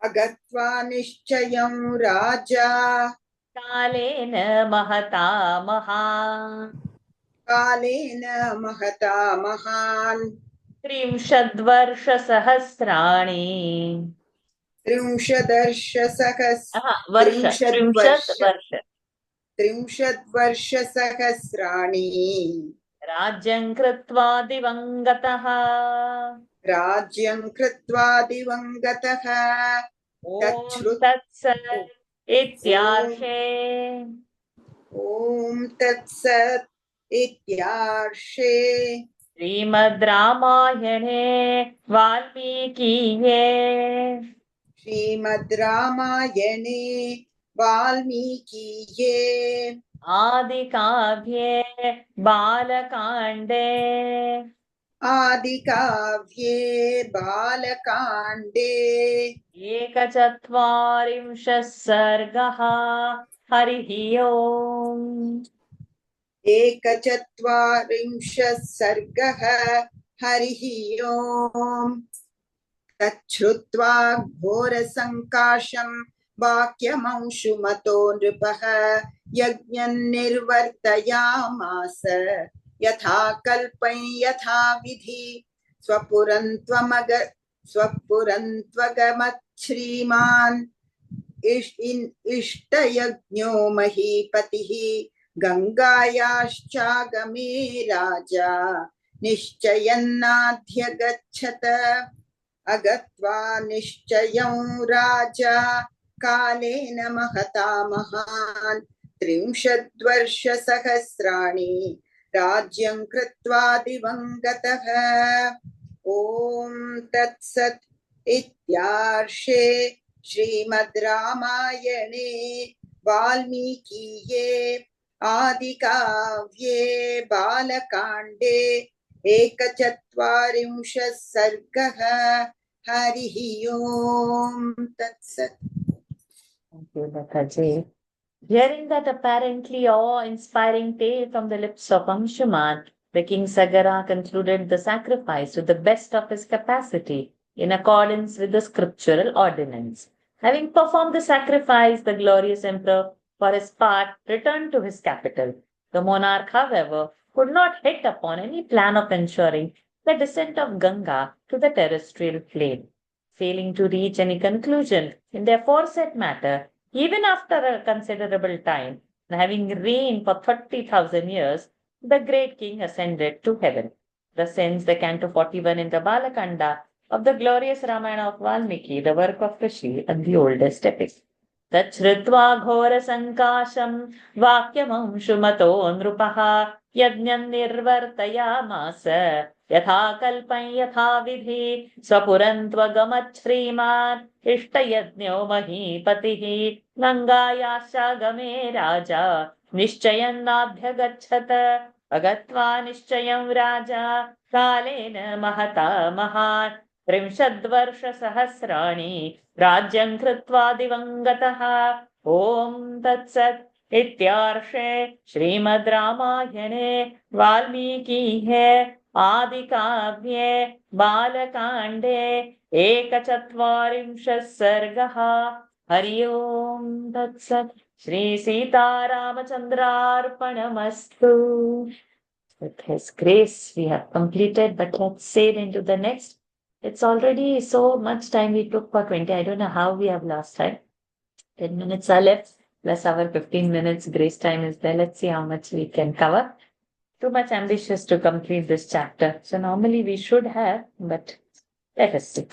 Agatva Nishchayam Raja Kalena Mahata Maha Kalena Mahata Mahan Trimshadvarsha Sahasrani Trimshadarsha Sahas Varsha Trimshad Varsha Trimshad Varsha Sahasrani Rajyam Kritva Divangataha Rajyam Kritva Divangataha Om Tat Sat Ityarhe Om Tat Sat Ityarshe Srimad Ramayane Valmikiye Srimad Ramayane Valmikiye Adi Kavye Balakande Adikavye Balakande Ekachatvarimshah Sargaha Harihi Om Ekachatvarimsha Sargaha Harihi Om Tachrutva Ghora Sankasham Vakyamamshumato Nripaha Yajnam Nirvartayamasa Yatha Kalpai Yatha Vidhi Swapurantwagamat Shriman Ishtayajnyo Mahipatihi Gangayashchagame Raja Nishchayannadhyagacchata Agatva Nishchayam Raja Kalena Mahata Mahan Trimshadvarsha Sahasrani Rajyam Kritva Divangataha Om Tat Sat Ityarshe Srimad Ramayane Valmikiye Adikavye Balakande Ekachatvarimsha Sargaha Harihi Om Tat Sat. Thank you, Lataji. Hearing that apparently awe-inspiring tale from the lips of Anshuman, the king Sagara concluded the sacrifice to the best of his capacity in accordance with the scriptural ordinance. Having performed the sacrifice, the glorious emperor, for his part, returned to his capital. The monarch, however, could not hit upon any plan of ensuring the descent of Ganga to the terrestrial plane. Failing to reach any conclusion in the aforesaid matter, even after a considerable time, and having reigned for 30,000 years, the great king ascended to heaven. Thus ends the canto 41 in the Balakanda of the glorious Ramayana of Valmiki, the work of Rishi and the oldest epic. तच्छ्रुत्वा घोरसङ्काशं वाक्यमंशुमतो नृपः यज्ञं निर्वर्तयामास यथा कल्पं यथाविधि स्वपुरन्त्वगमच्छ्रीमान् इष्टयज्ञो महीपतिः गङ्गायाश्चागमे राजा निश्चयन्नाभ्यगच्छत अगत्वा निश्चयं राजा कालेन महता महान् 30 वर्षसहस्राणि राज्यं कृत्वा दिवङ्गतः ॐ तत्सत् इत्यार्षे श्रीमद् रामायणे वाल्मीकिः आदिकाव्ये बालकाण्डे 41 सर्गः हरि ओं तत्सत् Shri सीतारामचन्द्रार्पणमस्तु. With His grace, we have completed, but let's sail into the next. It's already so much time we took for 20. I don't know how we have lost time. 10 minutes are left, plus our 15 minutes grace time is there. Let's see how much we can cover. Too much ambitious to complete this chapter. So normally we should have, but let us see.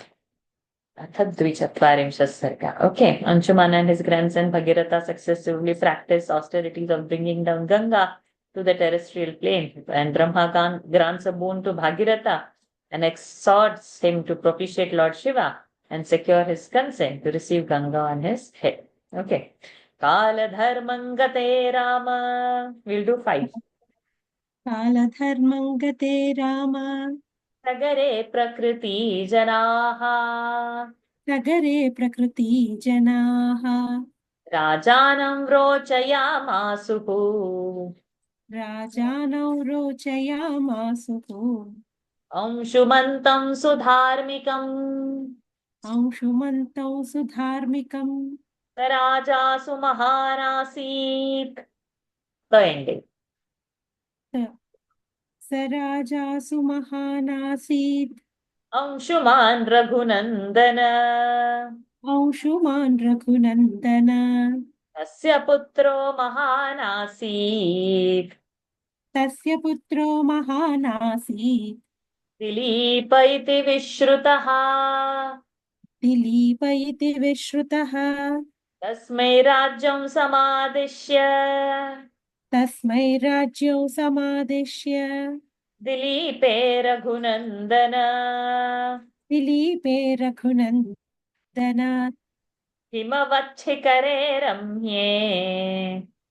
Athadvichattvarimshah sarga. Okay, Anshuman and his grandson Bhagiratha successively practiced austerities of bringing down Ganga to the terrestrial plane, and Brahma grants a boon to Bhagiratha and exhorts him to propitiate Lord Shiva and secure his consent to receive Ganga on his head. Okay. Kaladharmangate Rama. We'll do 5. कालधर्मङ्गते Ram Sagare Prakriti Janaha. नगरे प्रकृति जनाः Rajanam Rochayamasuhu. राजानौ रोचयामासुः Amshumantam Sudharmikam. अंशुमन्तौ सुधार्मिकम् Rajasu Mahanasit. The ending. स राजासु महानासीत् Amshuman Raghunandana. Anshuman Raghunandan Tasya Putro Mahanasit. तस्य पुत्रो महानासीत् Dilipa iti Vishrutaha. Dilip इति विश्रुतः Tasmai Rajyam Samadishya. तस्मै राज्यौ समादिश्य Dilipe Raghunandana. दिलीपे रघुनन्दन Himavachikare Ramye.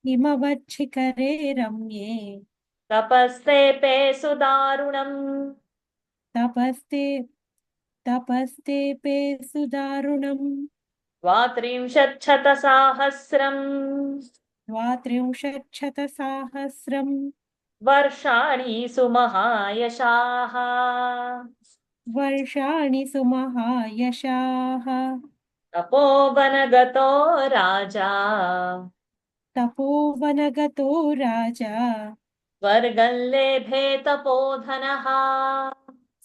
हिमवच्छिखरे रम्ये Tapaste Pe Sudarunam. तपस्ते पे सुदारुणम् Vatrimshatchatasahasram. 32 Varshani Sumahayashaha. वर्षाणि सुमहायशाः Tapovanagato Raja. तपोवनगतो राजा Vargalebhe Tapodhanaha.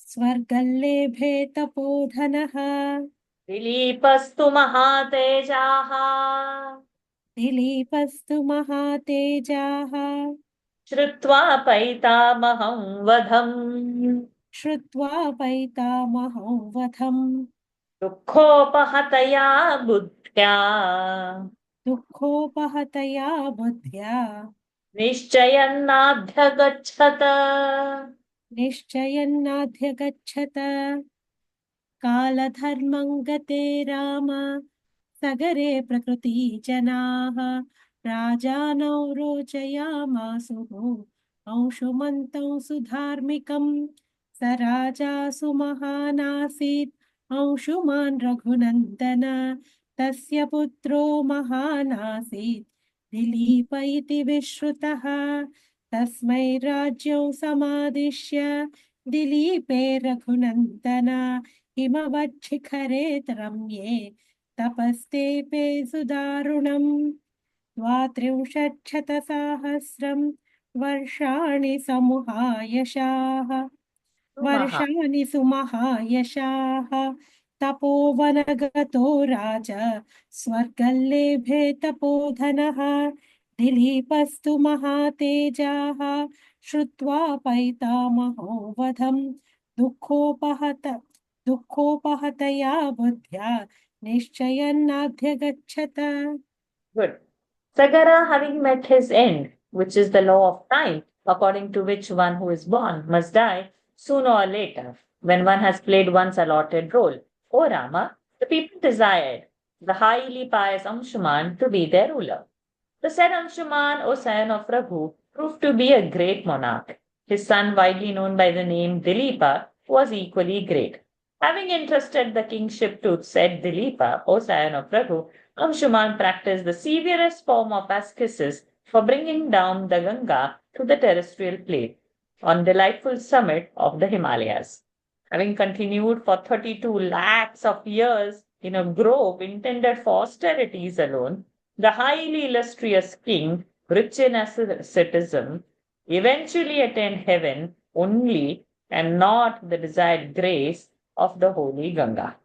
स्वर्गल्लेभे तपोधनः Dilipastu Mahatejaha. दिलीपस्तु महातेजाः Shrutva Paitamaham Vadham. श्रुत्वा पैतामहं वधम् Dukhopahataya Buddhya. दुःखोपहतया बुद्ध्या Nishchayannadhyagachhata. निश्चयन्नाध्यगच्छत कालधर्मं गते राम सगरे प्रकृति जनाः राजानौ रोचयामासुः अंशुमन्तौ सुधार्मिकं स राजासु महानासीत् अंशुमान् रघुनन्दन तस्य पुत्रो महानासीत् दिलीप इति विश्रुतः तस्मै राज्यौ समादिश्य दिलीपे रघुनन्दन हिमवच्छिखरे रम्ये तपस्तेपे सुदारुणम् 32 शतसाहस्रं वर्षाणि समुहायशाः वर्षाणि सुमहायशाः तपोवनगतो राजा स्वर्गल्लेभे तपोधनः दिलीपस्तु महातेजाः श्रुत्वा पैतामहो वधम् दुःखोपहतया बुद्ध्या निश्चयन्नाध्यगच्छत. Good. Sagara, having met his end, which is the law of time, according to which one who is born must die sooner or later, when one has played one's allotted role. O Rama, the people desired the highly pious Anshuman to be their ruler. The said Anshuman, O son of Raghu, proved to be a great monarch. His son, widely known by the name Dilipa, was equally great. Having entrusted the kingship to said Dilipa, O son of Raghu, Anshuman practiced the severest form of ascesis for bringing down the Ganga to the terrestrial plane on delightful summit of the Himalayas. Having continued for 32 lakhs of years in a grove intended for austerities alone, the highly illustrious king, rich in asceticism, eventually attained heaven only and not the desired grace of the holy Ganga.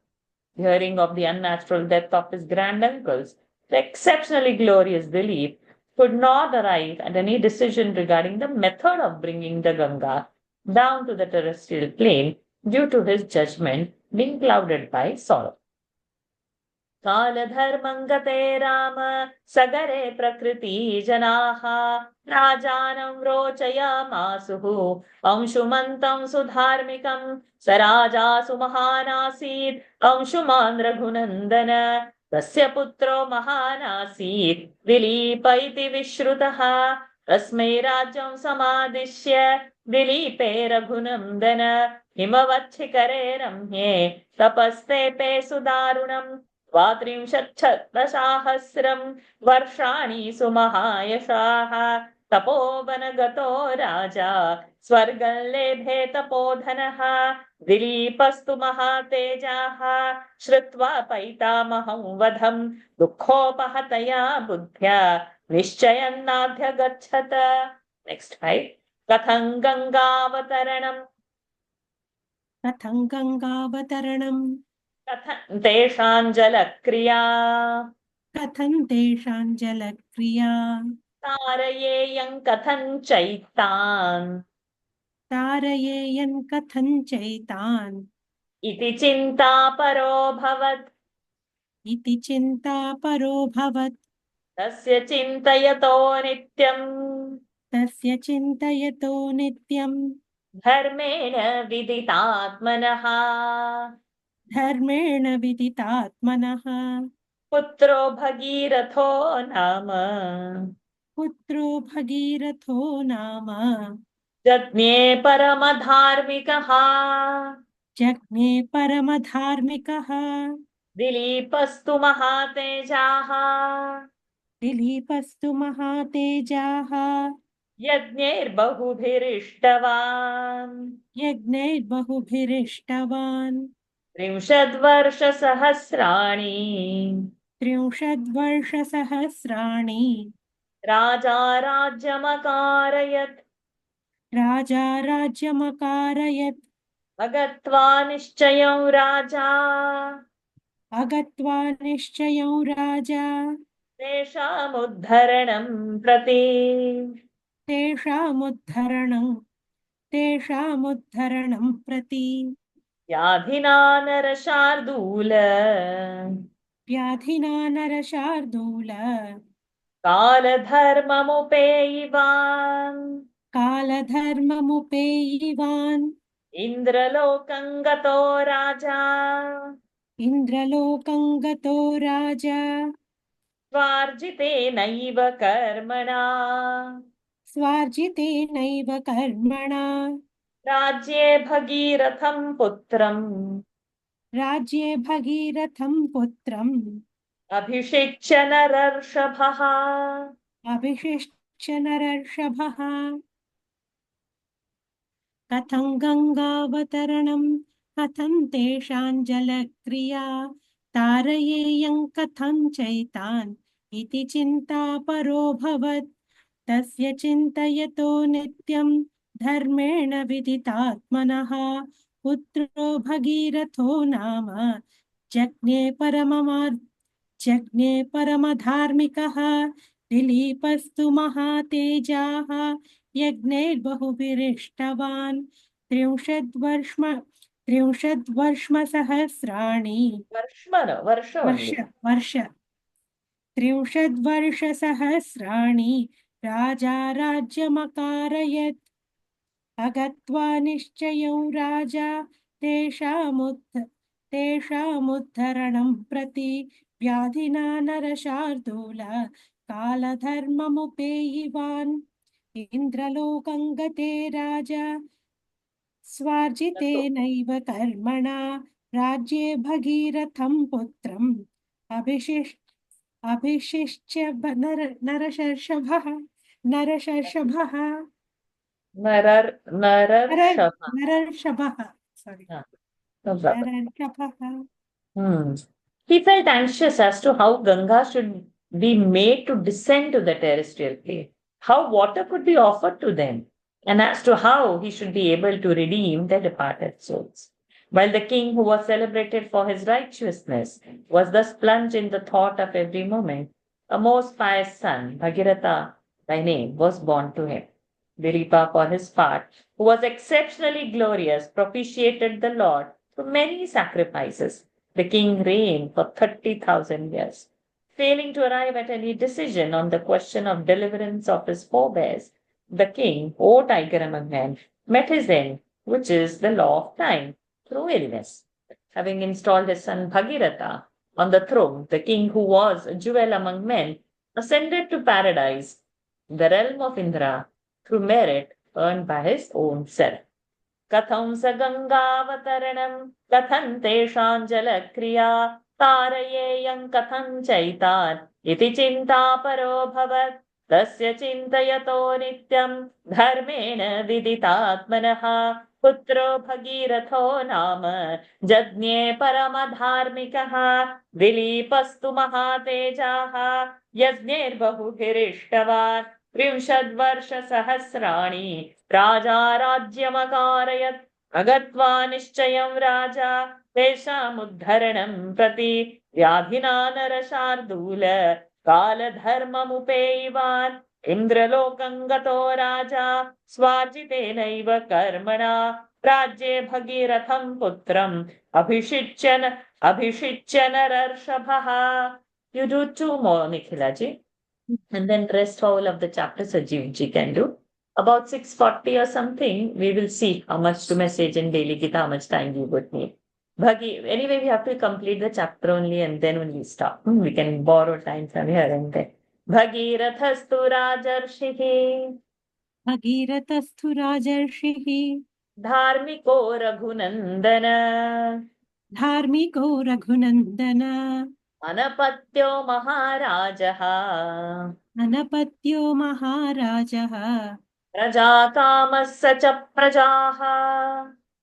Hearing of the unnatural death of his granduncles, the exceptionally glorious Dilip could not arrive at any decision regarding the method of bringing the Ganga down to the terrestrial plane due to his judgment being clouded by sorrow. कालधर्मङ्गते Ram सगरे प्रकृति जनाः राजानं रोचयामासुः अंशुमन्तं सुधार्मिकं स राजासु महानासीत् अंशुमान् रघुनन्दन तस्य पुत्रो महानासीत् दिलीप इति विश्रुतः तस्मै राज्यं समादिश्य दिलीपे रघुनन्दन हिमवच्छिखरे रम्ये तपस्तेपे सुदारुणम् 32,000 वर्षाणि सुमहायशाः तपोवनगतो राजा स्वर्गल्लेभे तपोधनः दिलीपस्तु महातेजाः श्रुत्वा पैतामहं वधं दुःखोपहतया बुद्ध्या निश्चयन्नाध्यगच्छत. Next 5. कथं गङ्गावतरणम् कथं तेषां जलक्रिया तारयेयं कथं चैतान् इति चिन्तापरोऽभवत् तस्य चिन्तयतो नित्यं धर्मेण विदितात्मनः पुत्रो भगीरथो नाम जज्ञे परमधार्मिकः दिलीपस्तु महातेजाः यज्ञैर्बहुभिरिष्टवान् 30 वर्षसहस्राणि राजा राज्यमकारयत् अगत्वा निश्चयं राजा तेषामुद्धरणं प्रति व्याधिना नरशार्दूल कालधर्ममुपेयिवान् इन्द्रलोकं गतो राजा स्वार्जितेनैव कर्मणा राज्ये भगीरथं पुत्रम् अभिषिच्य नरर्षभः कथं गङ्गावतरणम् कथं तेषां जलक्रिया तारयेयं कथं चैतान् इति चिन्तापरोऽभवत् तस्य चिन्तयतो नित्यं धर्मेण विदितात्मनः पुत्रो भगीरथो नाम जज्ञे परमधार्मिकः दिलीपस्तु महातेजाः यज्ञैर्बहुभिरिष्टवान् 30 वर्षसहस्राणि Varsha वर्ष only. वर्ष 30 वर्षसहस्राणि राजा राज्यमकारयत् अगत्वा निश्चयं राजा तेषामुद्धरणं प्रति व्याधिना नरशार्दूल कालधर्ममुपेयिवान् इन्द्रलोकं गते राजा स्वार्जितेनैव कर्मणा राज्ये भगीरथं पुत्रम् अभिषिच्य नरशर्षभः Nararshava. नरर्षभः sorry Yeah, no problem. नरर्षभः He felt anxious as to how Ganga should be made to descend to the terrestrial plane, how water could be offered to them, and as to how he should be able to redeem their departed souls. While the king, who was celebrated for his righteousness, was thus plunged in the thought of every moment, a most pious son, Bhagiratha by name, was born to him. Dilipa, for his part, who was exceptionally glorious, propitiated the Lord through many sacrifices. The king reigned for 30,000 years. Failing to arrive at any decision on the question of deliverance of his forebears, the king, O tiger among men, met his end, which is the law of time, through illness. Having installed his son Bhagiratha on the throne, the king, who was a jewel among men, ascended to paradise, the realm of Indra, through merit earned by his own self. कथं स गङ्गावतरणं कथं तेषां जलक्रिया तारयेयं कथं चैतान् इति चिन्तापरोऽभवत् तस्य चिन्तयतो नित्यं धर्मेण विदितात्मनः पुत्रो भगीरथो नाम जज्ञे परमधार्मिकः दिलीपस्तु महातेजाः यज्ञैर्बहुभिरिष्टवान् 30 वर्षसहस्राणि राजा राज्यमकारयत् अगत्वा निश्चयं राजा तेषामुद्धरणं प्रति व्याधिना नरशार्दूल कालधर्ममुपेयिवान् इन्द्रलोकं गतो राजा स्वार्जितेनैव कर्मणा राज्ये भगीरथं पुत्रम् अभिषिच्य नरर्षभः. You do 2 more, Nikhilaji. And then rest whole of the chapter Sajeev ji can do. About 6:40 or something, we will see how much to message in daily Gita, how much time we would need. Anyway, we have to complete the chapter only and then only stop. We can borrow time from here and there. Bhagirathasthu rajarshihi भगीरथस्थु राजर्षिः dharmiko raghunandana धार्मिको Raghunandan anapatyo maharajaha अनपत्यो महाराजः prajakamassa cha prajaha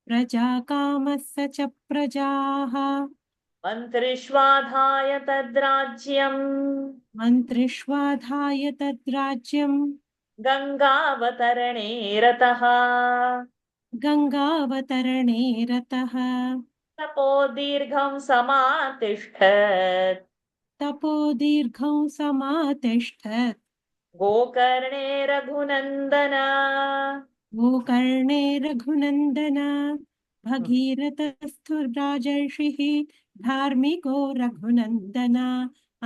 प्रजाकामस्य च प्रजाः मन्त्रिष्वाधाय तद्राज्यम् मन्त्रिष्वाधाय तद्राज्यं गङ्गावतरणे रतः गङ्गावतरणे रतः तपो दीर्घं समातिष्ठत् तपो दीर्घं समातिष्ठत् गोकर्णे रघुनन्दन गोकर्णे रघुनन्दन भगीरथस्थु राजर्षिः धार्मिको रघुनन्दन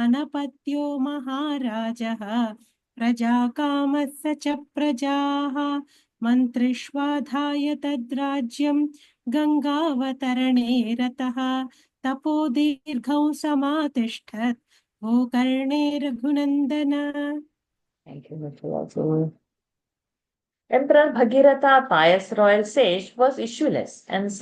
अनपत्यो महाराजः प्रजाकामस्य च प्रजाः मन्त्रिष्वाधाय तद्राज्यं गङ्गावतरणे रतः तपो दीर्घं समातिष्ठत् Gokarne Raghunandan. Thank you, Mr. Emperor Bhagiratha, pious royal sage, was issueless, and as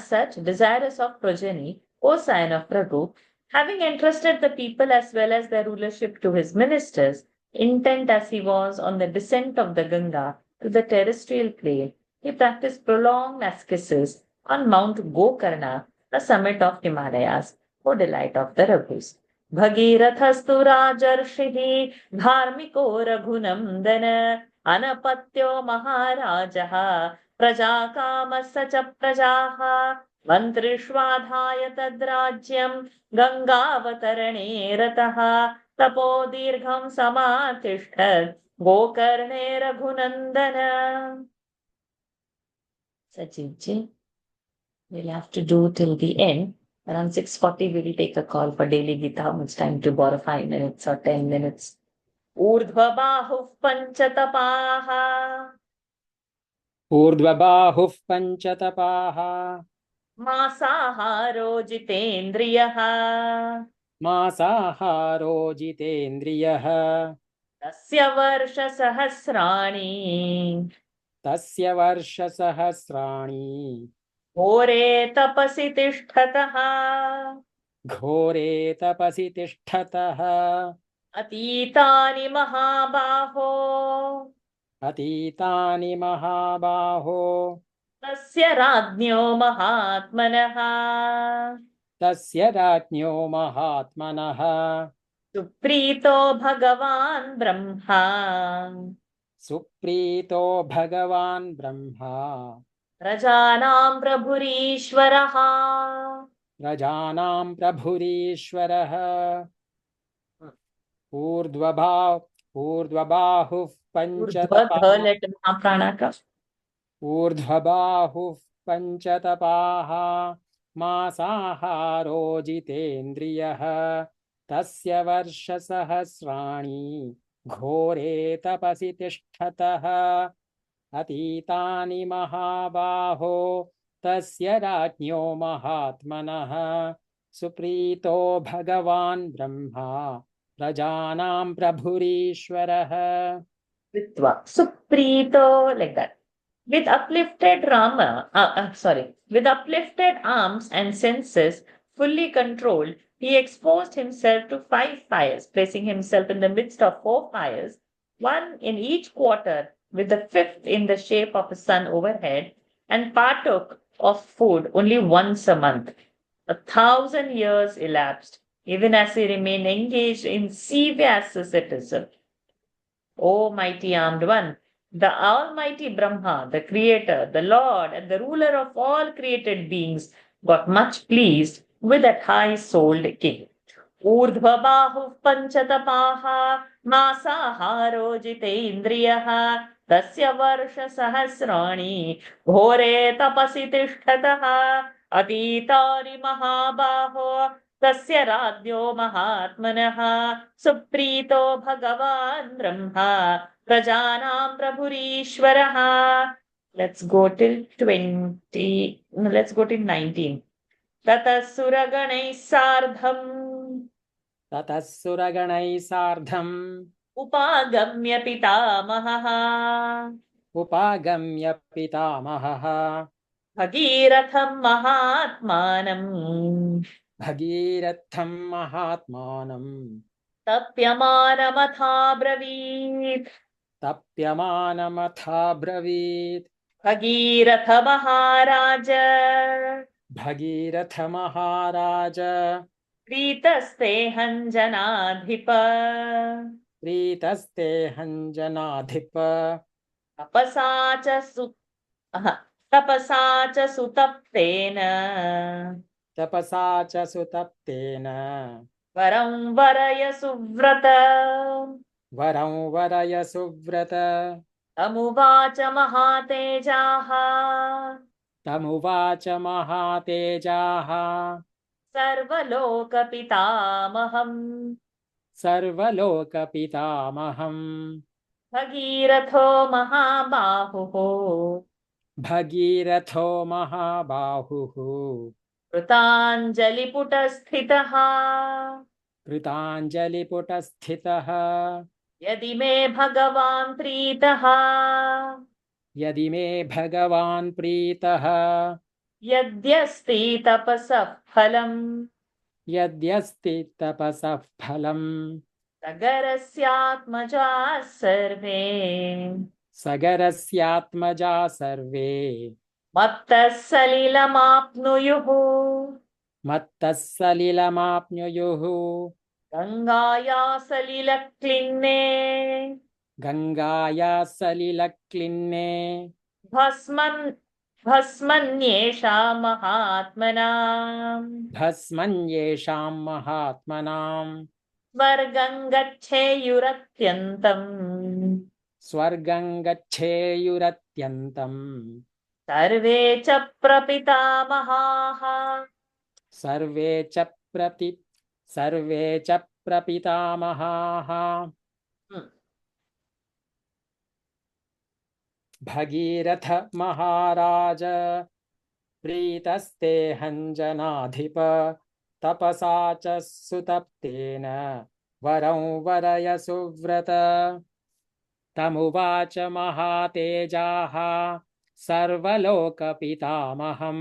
such desirous of progeny, O sign of Prabhu, having entrusted the people as well as their rulership to his ministers, intent as he was on the descent of the Ganga to the terrestrial plane, he practiced prolonged asceticism on Mount Gokarna, the summit of Himalayas, for delight of the Raghus. भगीरथस्तु राजर्षिः धार्मिको रघुनन्दन अनपत्यो महाराजः प्रजाकामः स च प्रजाः मन्त्रिष्वाधाय तद्राज्यं गङ्गावतरणे रतः तपो दीर्घं समातिष्ठत् Gokarne Raghunandan. Sajidji, we'll have to do till the end. Around 6:40 we will take a call for daily Gita. How much time to borrow? 5 minutes or 10 minutes? ऊर्ध्वबाहुः पञ्चतपाः ऊर्ध्वबाहुः पञ्चतपाः मासाहारो जितेन्द्रियः मासाहारो जितेन्द्रियः तस्य वर्षसहस्राणि तस्य वर्षसहस्राणि घोरे तपसि तिष्ठतः घोरे तपसि तिष्ठतः अतीतानि महाबाहो अतीतानि महाबाहो तस्य राज्ञो महात्मनः तस्य राज्ञो महात्मनः सुप्रीतो भगवान् ब्रह्मा सुप्रीतो भगवान् ब्रह्मा प्रजानां प्रभुरीश्वरः प्रजानां प्रभुरीश्वरः ऊर्ध्वबाहुः पञ्चतपाः let महाप्राणक ऊर्ध्वबाहुः पञ्चतपाः मासाहारो जितेन्द्रियः तस्य वर्षसहस्राणि घोरे तपसि तिष्ठतः अतीतानि महाबाहो तस्य राज्ञो महात्मनः सुप्रीतो भगवान् ब्रह्मा प्रजानां प्रभुरीश्वरः. Vitva suprito, like that. With uplifted with uplifted arms and senses fully controlled, he exposed himself to 5 fires, placing himself in the midst of 4 fires, one in each quarter, with the 5th in the shape of a sun overhead, and partook of food only once a month. 1,000 years elapsed, even as he remained engaged in serious asceticism. O mighty armed one, the Almighty Brahma, the Creator, the Lord, and the ruler of all created beings, got much pleased with that high-souled king. Urdhva bahuः panchatapāha māsāhāro jitendriyah tasya varsha sahasrani ghore tapasi tishthatah atitani mahabaho tasya radyo mahatmanah suprito bhagavan brahma prajanam prabhurishwarah. Let's go till 20. No, let's go till 19. ततः सुरगणैः सार्धम् ततः सुरगणैः सार्धम् उपागम्य पितामहः उपागम्य पितामहः भगीरथं महात्मानं भगीरथं महात्मानं तप्यमानमथाब्रवीत् तप्यमानमथाब्रवीत् भगीरथ महाराज भगीरथ महाराज प्रीतस्तेऽहं जनाधिप प्रीतस्तेऽहं जनाधिप तपसा च सुतप्तेन तपसा च सुतप्तेन वरं वरय सुव्रत वरं वरय सुव्रत तमुवाच महातेजाः तमुवाच महातेजाः सर्वलोकपितामहम् भगीरथो महाबाहुः भगीरथो महाबाहुः कृताञ्जलिपुटस्थितः कृताञ्जलिपुटस्थितः यदि मे भगवान् प्रीतः यदि मे भगवान् प्रीतः यद्यस्ति तपसः फलम् यद्यस्ति तपसः फलम् सगरस्यात्मजाः सर्वे सगरस्यात्मजा सर्वे मत्तः सलिलमाप्नुयुः मत्तः सलिलमाप्नुयुः गङ्गाया सलिलक्लिन्ने गङ्गाया सलिलक्लिन्ने भस्मन्येषा महात्मनाम् भस्मन्येषां महात्मनां स्वर्गं गच्छेयुरत्यन्तम् स्वर्गं गच्छेयुरत्यन्तम् सर्वे च प्रपितामहाः सर्वे च प्रपितामहाः भगीरथ महाराज प्रीतस्ते हञ्जनाधिप तपसा च सुतप्तेन वरं वरय सुव्रत तमुवाच महातेजाः सर्वलोकपितामहं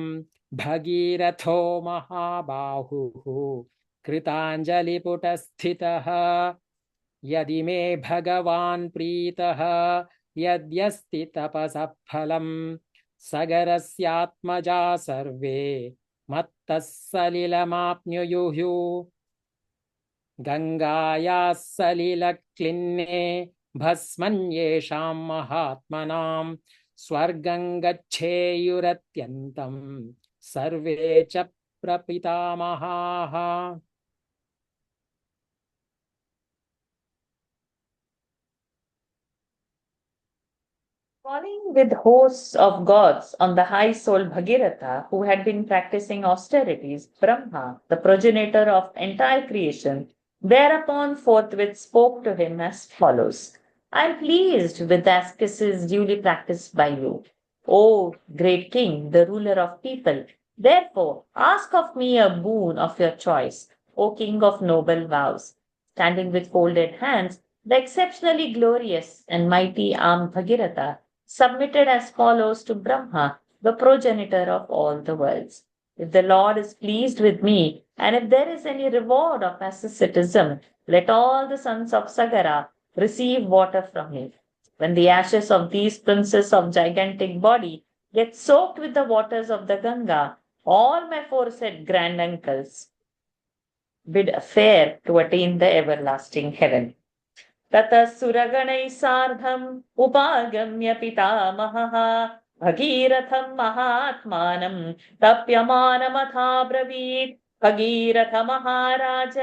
भगीरथो महाबाहुः कृताञ्जलिपुटस्थितः यदि मे भगवान् प्रीतः यद्यस्ति तपसः फलं सगरस्यात्मजा सर्वे मत्तः सलिलमाप्नुयुः गङ्गायाः सलिलक्लिन्ने भस्मन्येषां महात्मनां स्वर्गं गच्छेयुरत्यन्तं सर्वे च प्रपितामहाः Falling with hosts of gods on the high-souled Bhagiratha, who had been practicing austerities, Brahma, the progenitor of entire creation, thereupon forthwith spoke to him as follows. I am pleased with the ascetics duly practiced by you, O great king, the ruler of people. Therefore, ask of me a boon of your choice, O king of noble vows. Standing with folded hands, the exceptionally glorious and mighty armed Bhagiratha submitted as follows to Brahma, the progenitor of all the worlds. If the Lord is pleased with me, and if there is any reward of asceticism, let all the sons of Sagara receive water from me. When the ashes of these princes of gigantic body get soaked with the waters of the Ganga, all my foresaid granduncles bid fair to attain the everlasting heaven. ततः सुरगणैः सार्धम् उपागम्य पितामहः भगीरथं महात्मानं तप्यमानमथाब्रवीत् भगीरथ महाराज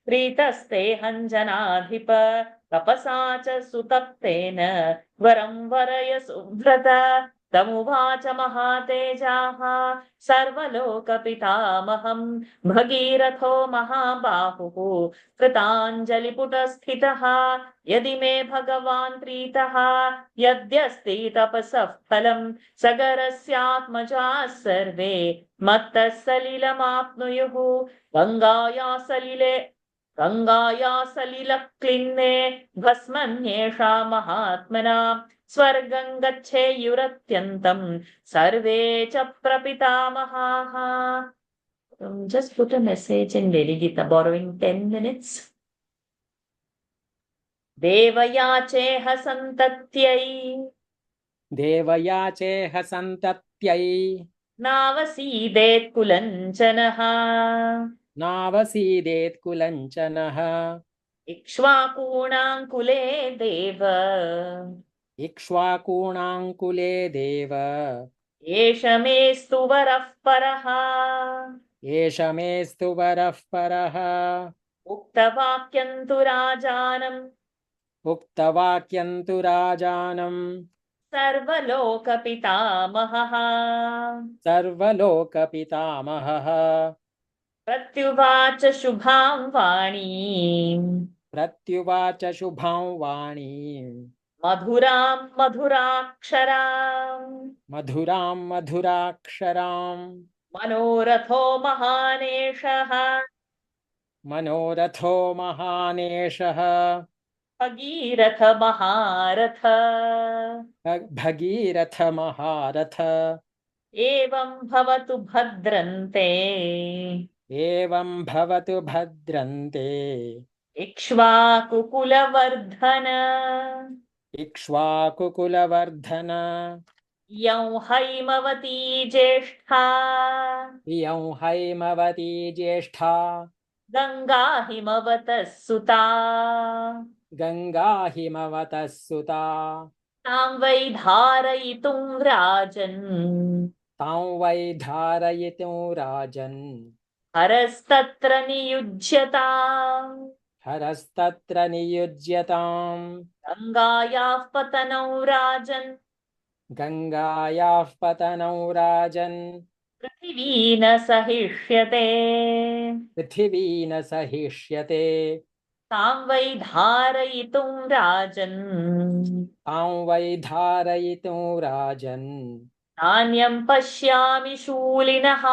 प्रीतस्ते हञ्जनाधिप तपसा च सुतप्तेन वरं वरय सुव्रत तमुवाच महातेजाः सर्वलोकपितामहं भगीरथो महाबाहुः कृताञ्जलिपुटस्थितः यदि मे भगवान् प्रीतः यद्यस्ति तपसः फलं सगरस्यात्मजाः सर्वे मत्तः सलिलमाप्नुयुः गङ्गाया सलिलक्लिन्ने भस्मन्येषा महात्मना स्वर्गं गच्छेयुरत्यन्तं सर्वे च प्रपितामहाः. Just put a message in Lady Gita, borrowing 10 minutes. देवयाचेह सन्तत्यै नावसीदेत् कुलञ्चनः इक्ष्वाकूणाङ्कुले देव एष मेस्तु वरः परः उक्तवाक्यं तु राजानं सर्वलोकपितामहः प्रत्युवाच शुभां वाणीं मधुरां मधुराक्षरां मनोरथो महानेशः भगीरथ महारथ एवं भवतु भद्रन्ते इक्ष्वाकुकुलवर्धन इयं हैमवती ज्येष्ठा गंगा हिमवतः सुता गंगा हिमवतः सुता तां वै धारयितुं राजन् तां वै धारयितुं राजन् हरस्तत्र नियुज्यताम् हरस्तत्र नियुज्यताम् गंगायाः पतनौ राजन् गंगायाः पतनौ राजन् पृथिवी न सहिष्यते पृथिवी न सहिष्यते तां वै धारयितुं राजन् तां वै धारयितुं राजन् नान्यं पश्यामि शूलिनः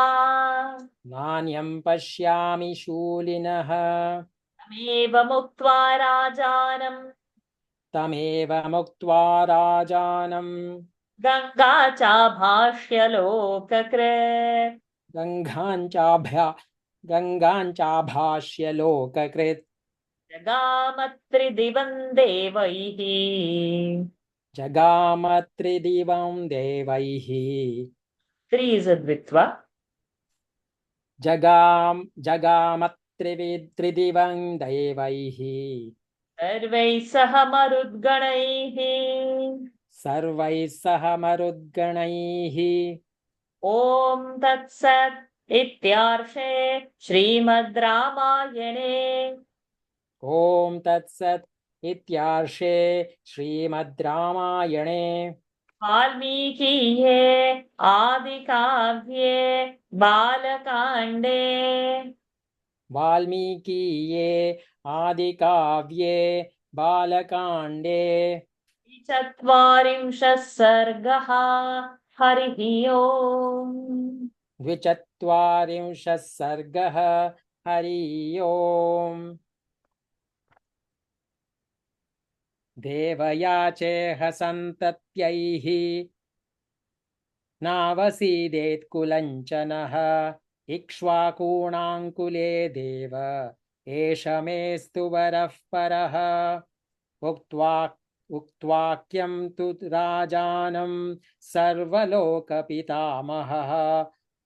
नान्यं पश्यामि शूलिनः तमेव मुक्त्वा राजानम् तमेव मुक्त्वा राजानम् गंगा चाभाष्य लोककृत् गङ्गाञ्चाभाष्य लोककृत् जगामत्रिदिवं देवैः जगाम त्रिदिवं देवैः त्रिद्वित्वा जगाम त्रिदिवं देवैः सर्वैः सह मरुद्गणैः सर्वैः सह मरुद्गणैः ॐ तत्सत् इत्यार्षे श्रीमद् रामायणे ॐ तत्सत् इत्यार्षे श्रीमद् रामायणे वाल्मीकीये आदिकाव्ये बालकाण्डे वाल्मीकीये आदिकाव्ये बालकाण्डे 40 सर्गः हरिः ओम् 42 सर्गः हरि ओम् देवयाचेह सन्तत्यैः नावसीदेत् कुलञ्चनः इक्ष्वाकूणाङ्कुले देव एष मेस्तु वरः परः उक्त्वाक्यं तु राजानं सर्वलोकपितामहः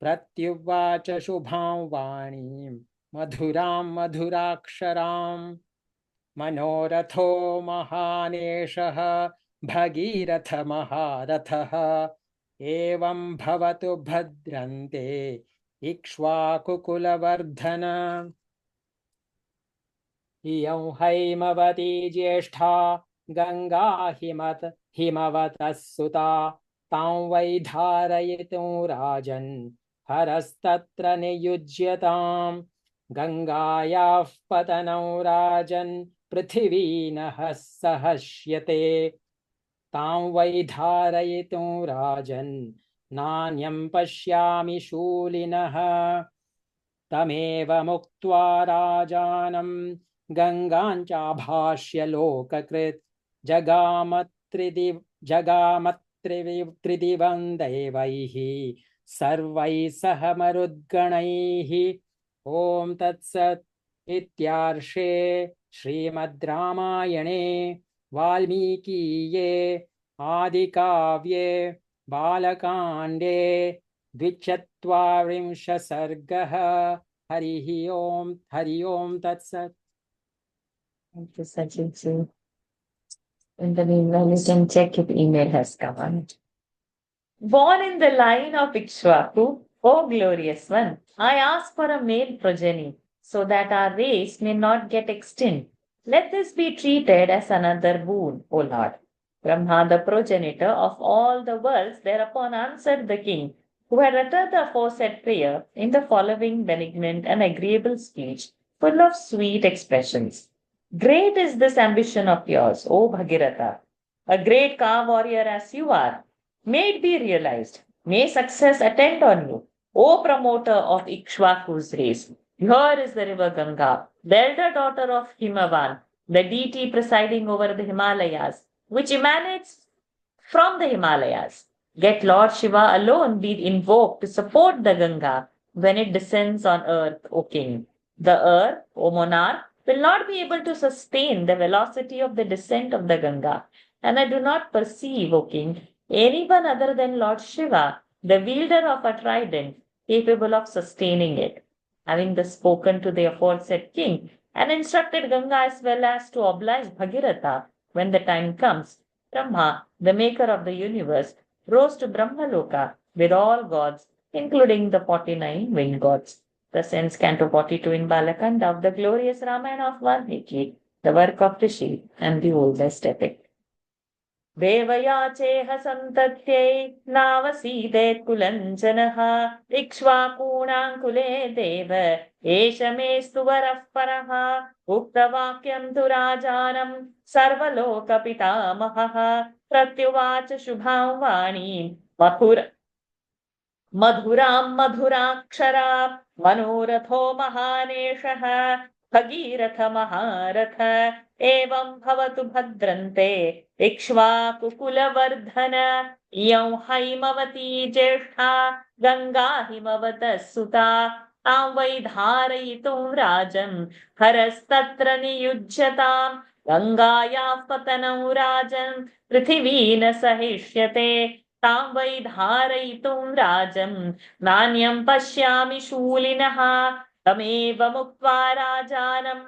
प्रत्युवाच शुभां वाणीं मधुरां मधुराक्षराम् मनोरथो महानेशः भगीरथ महारथः एवं भवतु भद्रन्ते इक्ष्वाकुकुलवर्धन इयं हैमवती ज्येष्ठा गंगा हिमवतः सुता तां वै धारयितुं राजन् हरस्तत्र नियुज्यताम् गंगायाः पतनौ राजन् पृथिवी न सहस्यते तां वै धारयितुं राजन् नान्यं पश्यामि शूलिनः तमेव मुक्त्वा राजानं गङ्गाञ्चाभाष्य लोककृत् जगाम त्रिदिवं दैवैः सर्वैः सह मरुद्गणैः ॐ तत्सत् इत्यार्षे श्रीमद् रामायणे वाल्मीकीये आदिकाव्ये बालकाण्डे 42 सर्गः हरिः ओम् हरि ओम् तत्सत् Thank you, Sajid ji. In the meanwhile, you can check if email has come on. Born in the line of Ikshvaku, O glorious one, I ask for a male progeny, so that our race may not get extinct. Let this be treated as another boon, O Lord. Brahma, the progenitor of all the worlds, thereupon answered the king, who had uttered the aforesaid prayer, in the following benignant and agreeable speech, full of sweet expressions. Great is this ambition of yours, O Bhagiratha, a great car warrior as you are. May it be realized. May success attend on you, O promoter of Ikshvaku's race. Here is the river Ganga, the elder daughter of Himavan, the deity presiding over the Himalayas, which emanates from the Himalayas. Get Lord Shiva alone be invoked to support the Ganga when it descends on earth, O king. The earth, O monarch, will not be able to sustain the velocity of the descent of the Ganga, and I do not perceive, O king, anyone other than Lord Shiva, the wielder of a trident, capable of sustaining it. having thus spoken to the aforesaid king, and instructed Ganga as well as to oblige Bhagiratha when the time comes, Brahma, the maker of the universe, rose to Brahmaloka with all gods, including the 49 winged gods. Thus ends Canto 42 in Balakanda of the glorious Ramayana of Valmiki, the work of Rishi and the oldest epic. देवयाचेह सन्तत्यै नावसीदेत् कुलञ्जनः इक्ष्वाकूणाङ्कुले देव एष मेस्तु वरः परः उक्तवाक्यं तु राजानं सर्वलोकपितामहः प्रत्युवाच शुभां वाणीं मधुरां मधुराक्षरा मनोरथो महानेशः भगीरथ महारथ एवं भवतु भद्रन्ते इक्ष्वाकुकुलवर्धन इयं हैमवती ज्येष्ठा गङ्गा हिमवतः सुता तां वै धारयितुं राजन् हरस्तत्र नियुज्यतां गङ्गायाः पतनं राजन् पृथिवी न सहिष्यते तां वै धारयितुं राजन् नान्यं पश्यामि शूलिनः तमेव मुक्त्वा राजानं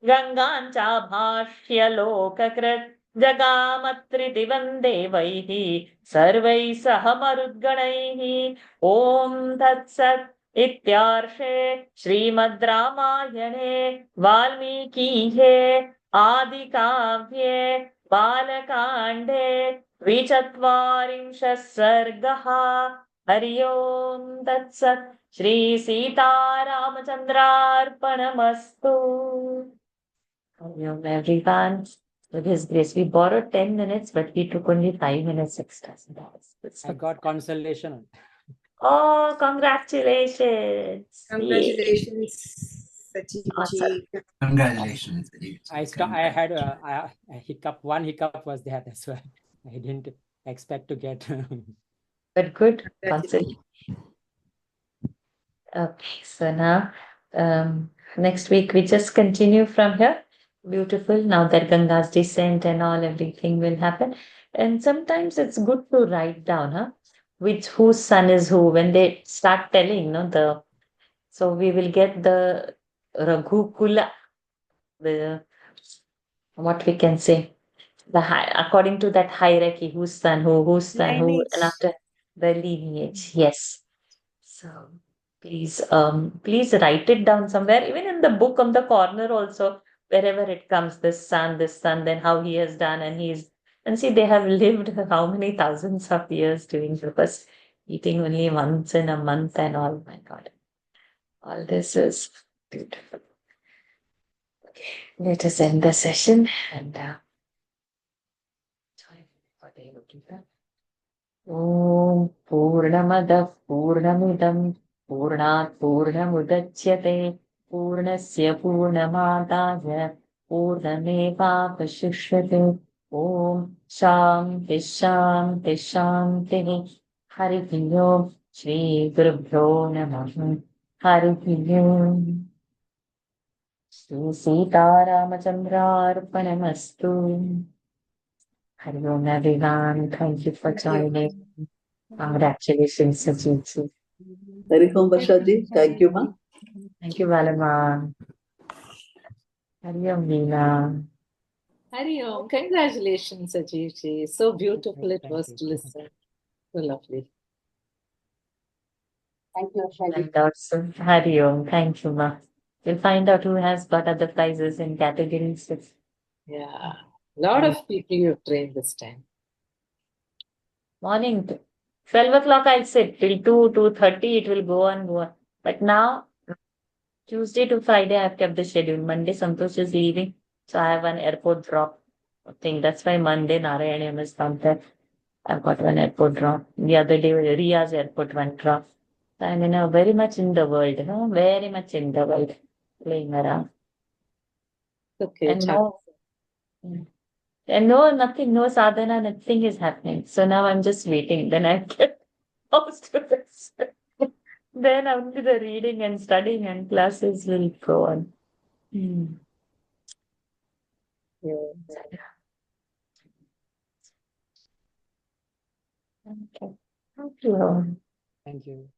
गङ्गां चाभाष्य लोककृत् जगामत्रिदिवं देवैः सर्वैः सह मरुद्गणैः ॐ तत्सत् इत्यार्षे श्रीमद् रामायणे वाल्मीकिये आदिकाव्ये बालकाण्डे 40 सर्गः हरि ओम् तत्सत् Shri सीतारामचन्द्रार्पणमस्तु. Hari Om everyone. With his grace, we borrowed 10 minutes, but he took only 5 minutes extra. So that's I got consolation. Oh, congratulations. Congratulations, Sachit Awesome. ji. Congratulations. I had a hiccup. One hiccup was there. That's why I didn't expect to get. But good. Congratulations. Okay, so now next week we just continue from here. Beautiful. Now that Ganga's descent and all, everything will happen. And sometimes it's good to write down, which whose son is who when they start telling, so we will get the Raghukula, the what we can say, according to that hierarchy, whose son whose son who, Lineage. and after the lineage, yes. So please write it down somewhere, even in the book on the corner also, wherever it comes, this son, then how he has done, and see, they have lived how many thousands of years doing this, eating only once in a month and all. My God, all this is beautiful. Okay, let us end the session and Om Purnamadah Purnamidam Purnat Purnamudachyate Purnasya Purnamadaya Purnamevavashishyate Om Shanti Shanti Shanti Hari Om Shri Gurubhyo Namah Hari Om Shri Sita Ramachandra Arpanamastu. Hari Om everyone. Thank you for joining. Congratulations, Sajit. Hari Om Bashaji. Thank you, ma. Thank you, Valama. Hari Om Veena. Hari Om. Congratulations, Ajit ji. So beautiful it was to listen. So lovely. Thank you, Shraddha. And also, Hari Om. Thank you, ma. We'll find out who has got other prizes in categories. Yeah. Lot of people you've trained this time. Morning, 12 o'clock I'll sit till 2:30 it will go on. But now, Tuesday to Friday I've kept the schedule. Monday Santosh is leaving, so I have an airport drop thing. That's why Monday Narayanam is not there. I've got one airport drop. The other day Ria's airport one drop. So I'm very much in the world, very much in the world, playing around. Okay. And nothing, no sadhana, nothing is happening. So now I'm just waiting. Then I get close to this. Then only the reading and studying and classes will go on. Yeah. Okay. Thank you. Thank you.